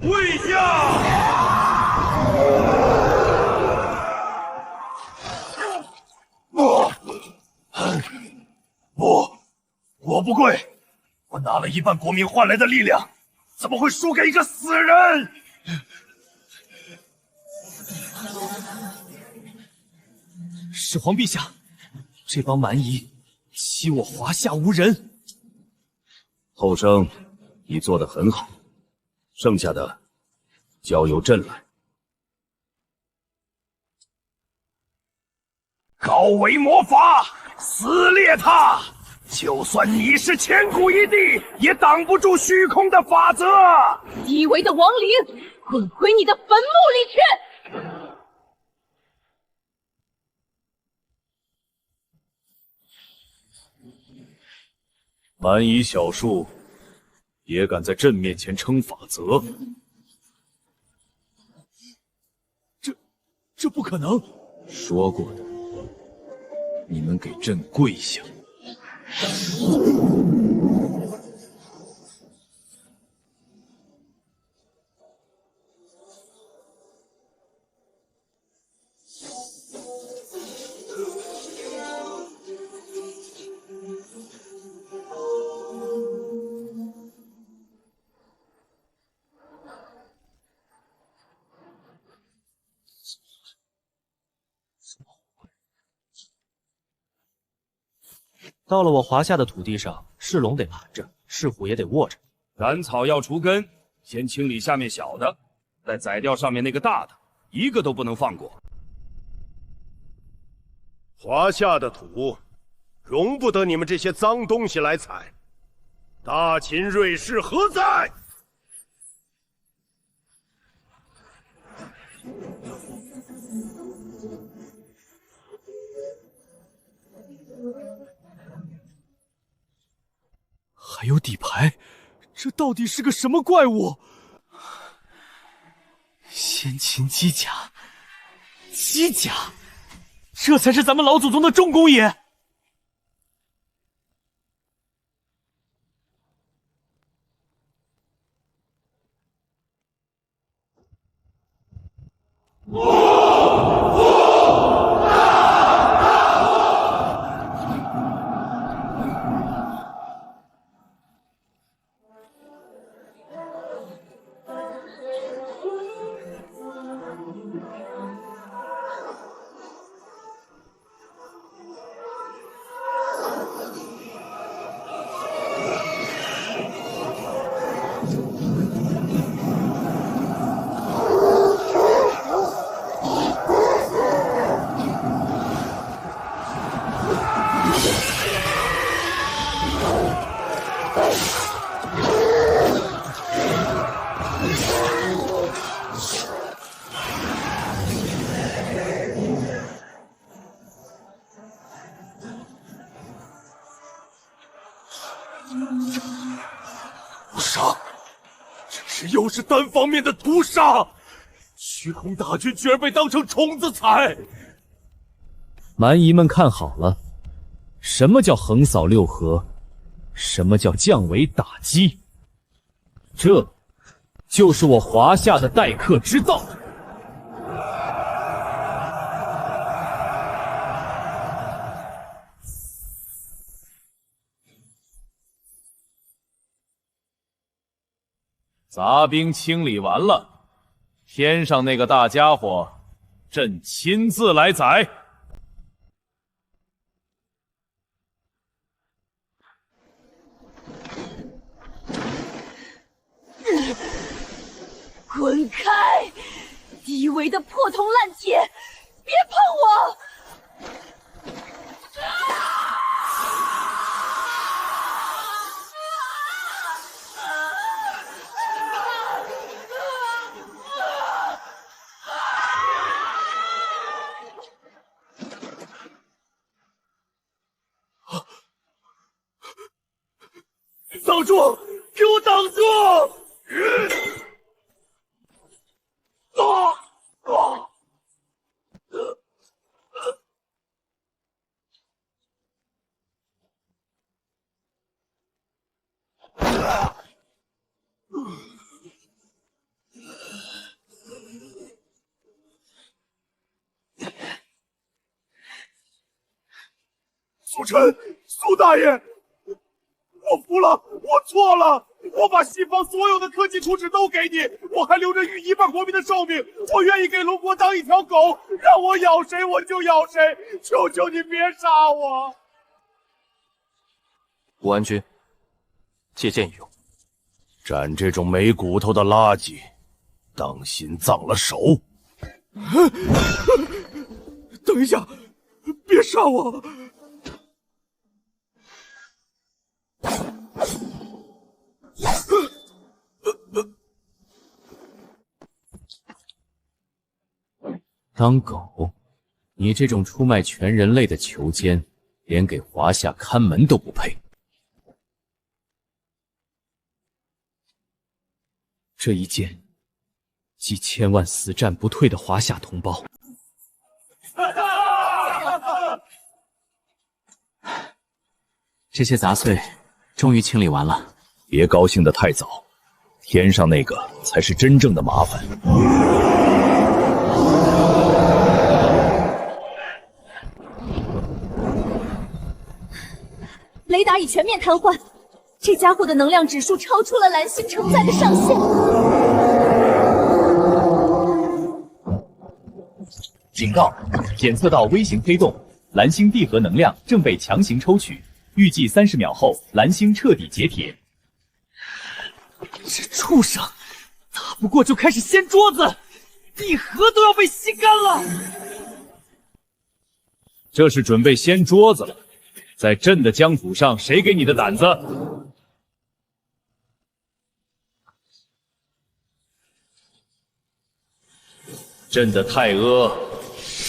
跪下！不，我不跪！我拿了1半国民换来的力量，怎么会输给一个死人？始皇陛下，这帮蛮夷欺我华夏无人。后生，你做得很好，剩下的交由朕来。高维魔法，撕裂它！就算你是千古一帝，也挡不住虚空的法则。低维的亡灵，滚回你的坟墓里去！蛮夷小术也敢在朕面前称法则？这不可能！说过的，你们给朕跪下！到了我华夏的土地上，是龙得盘着，是虎也得卧着。斩草要除根，先清理下面小的，再宰掉上面那个大的，一个都不能放过。华夏的土，容不得你们这些脏东西来踩。大秦瑞士何在？还有底牌，这到底是个什么怪物？先秦机甲，机甲，这才是咱们老祖宗的重工也。屠杀，这又是单方面的屠杀！虚空大军居然被当成虫子踩！蛮夷们看好了，什么叫横扫六合？什么叫降维打击？这就是我华夏的待客之道。杂兵清理完了，天上那个大家伙，朕亲自来宰。滚开！低微的破铜烂铁，别碰我！挡住！给我挡住！苏晨，苏大爷，我服了，我错了，我把西方所有的科技图纸都给你，我还留着御一半国民的寿命，我愿意给龙国当一条狗，让我咬谁我就咬谁，求求你别杀我！武安君，借剑一用。斩这种没骨头的垃圾，当心脏了手。等一下，别杀我！当狗？你这种出卖全人类的囚奸，连给华夏看门都不配。这一剑，几千万死战不退的华夏同胞。这些杂碎终于清理完了。别高兴得太早，天上那个才是真正的麻烦。雷达已全面瘫痪，这家伙的能量指数超出了蓝星承载的上限。警告：检测到微型黑洞，蓝星闭合能量正被强行抽取，预计30秒后蓝星彻底解铁。这畜生，打不过就开始掀桌子，地核都要被吸干了。这是准备掀桌子了。在朕的疆土上，谁给你的胆子？朕的太阿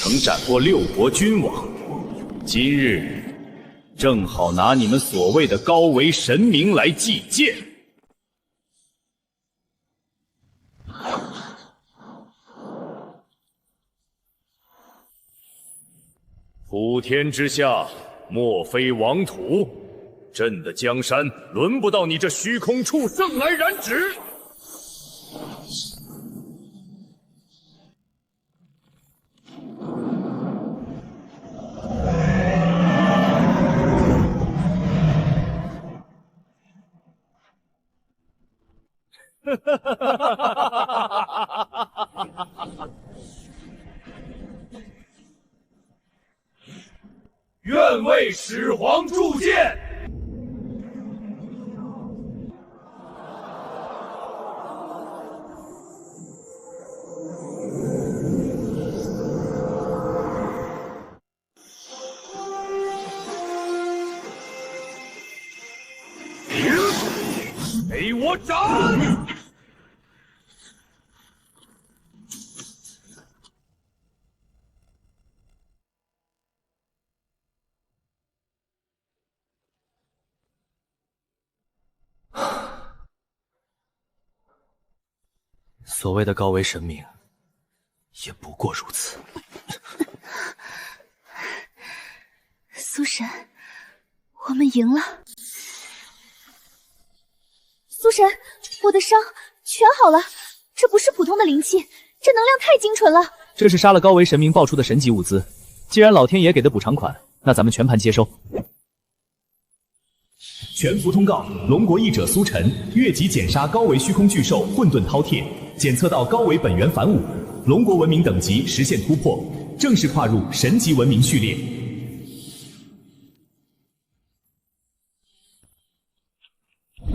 曾斩过6国君王，今日正好拿你们所谓的高维神明来祭剑。普天之下，莫非王土。朕的江山轮不到你这虚空畜生来染指。愿为始皇铸剑。给我斩！所谓的高维神明，也不过如此。苏神，我们赢了。苏神，我的伤全好了，这不是普通的灵气，这能量太精纯了。这是杀了高维神明爆出的神级物资，既然老天爷给的补偿款，那咱们全盘接收。全服通告：龙国译者苏晨越级减杀高维虚空巨兽混沌饕餮，检测到高维本源反武，龙国文明等级实现突破，正式跨入神级文明序列。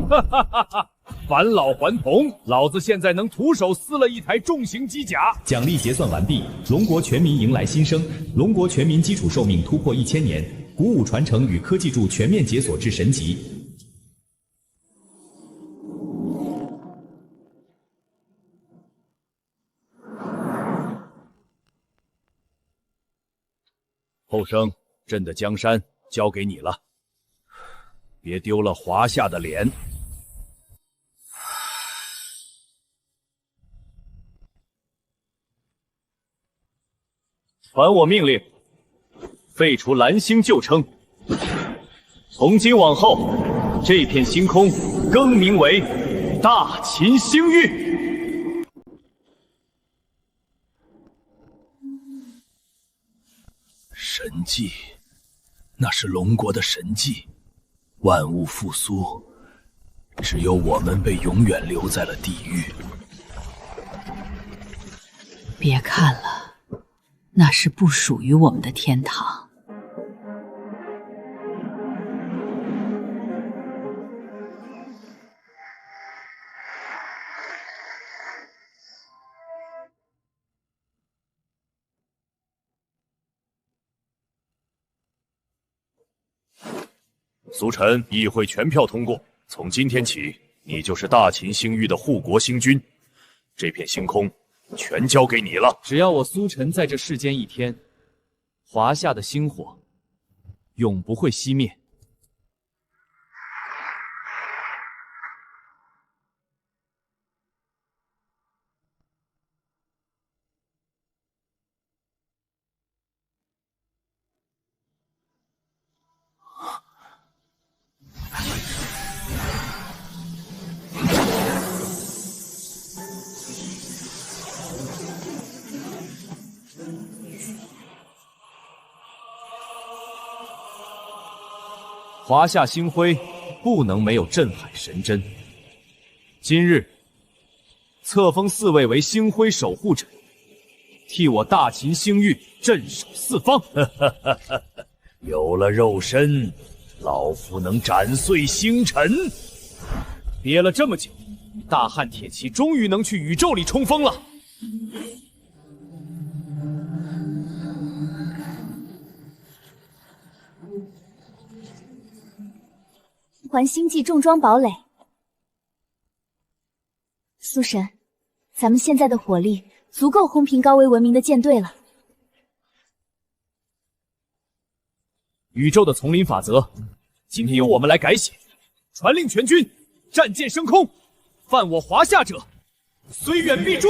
哈哈哈哈！返老还童，老子现在能徒手撕了一台重型机甲。奖励结算完毕，龙国全民迎来新生，龙国全民基础寿命突破1000年，鼓舞传承与科技柱全面解锁至神级。后生，朕的江山交给你了，别丢了华夏的脸。传我命令，废除蓝星旧称，从今往后，这片星空更名为大秦星域。神迹，那是龙国的神迹，万物复苏，只有我们被永远留在了地狱。别看了，那是不属于我们的天堂。苏晨，议会全票通过，从今天起，你就是大秦星域的护国星君，这片星空全交给你了。只要我苏晨在这世间一天，华夏的星火永不会熄灭。华夏星辉不能没有镇海神针。今日册封4位为星辉守护者，替我大秦星域镇守四方。有了肉身，老夫能斩碎星辰。憋了这么久，大汉铁骑终于能去宇宙里冲锋了。还星际重装堡垒。苏神，咱们现在的火力足够轰平高维文明的舰队了。宇宙的丛林法则，今天由我们来改写，传令全军，战舰升空，犯我华夏者，虽远必诛。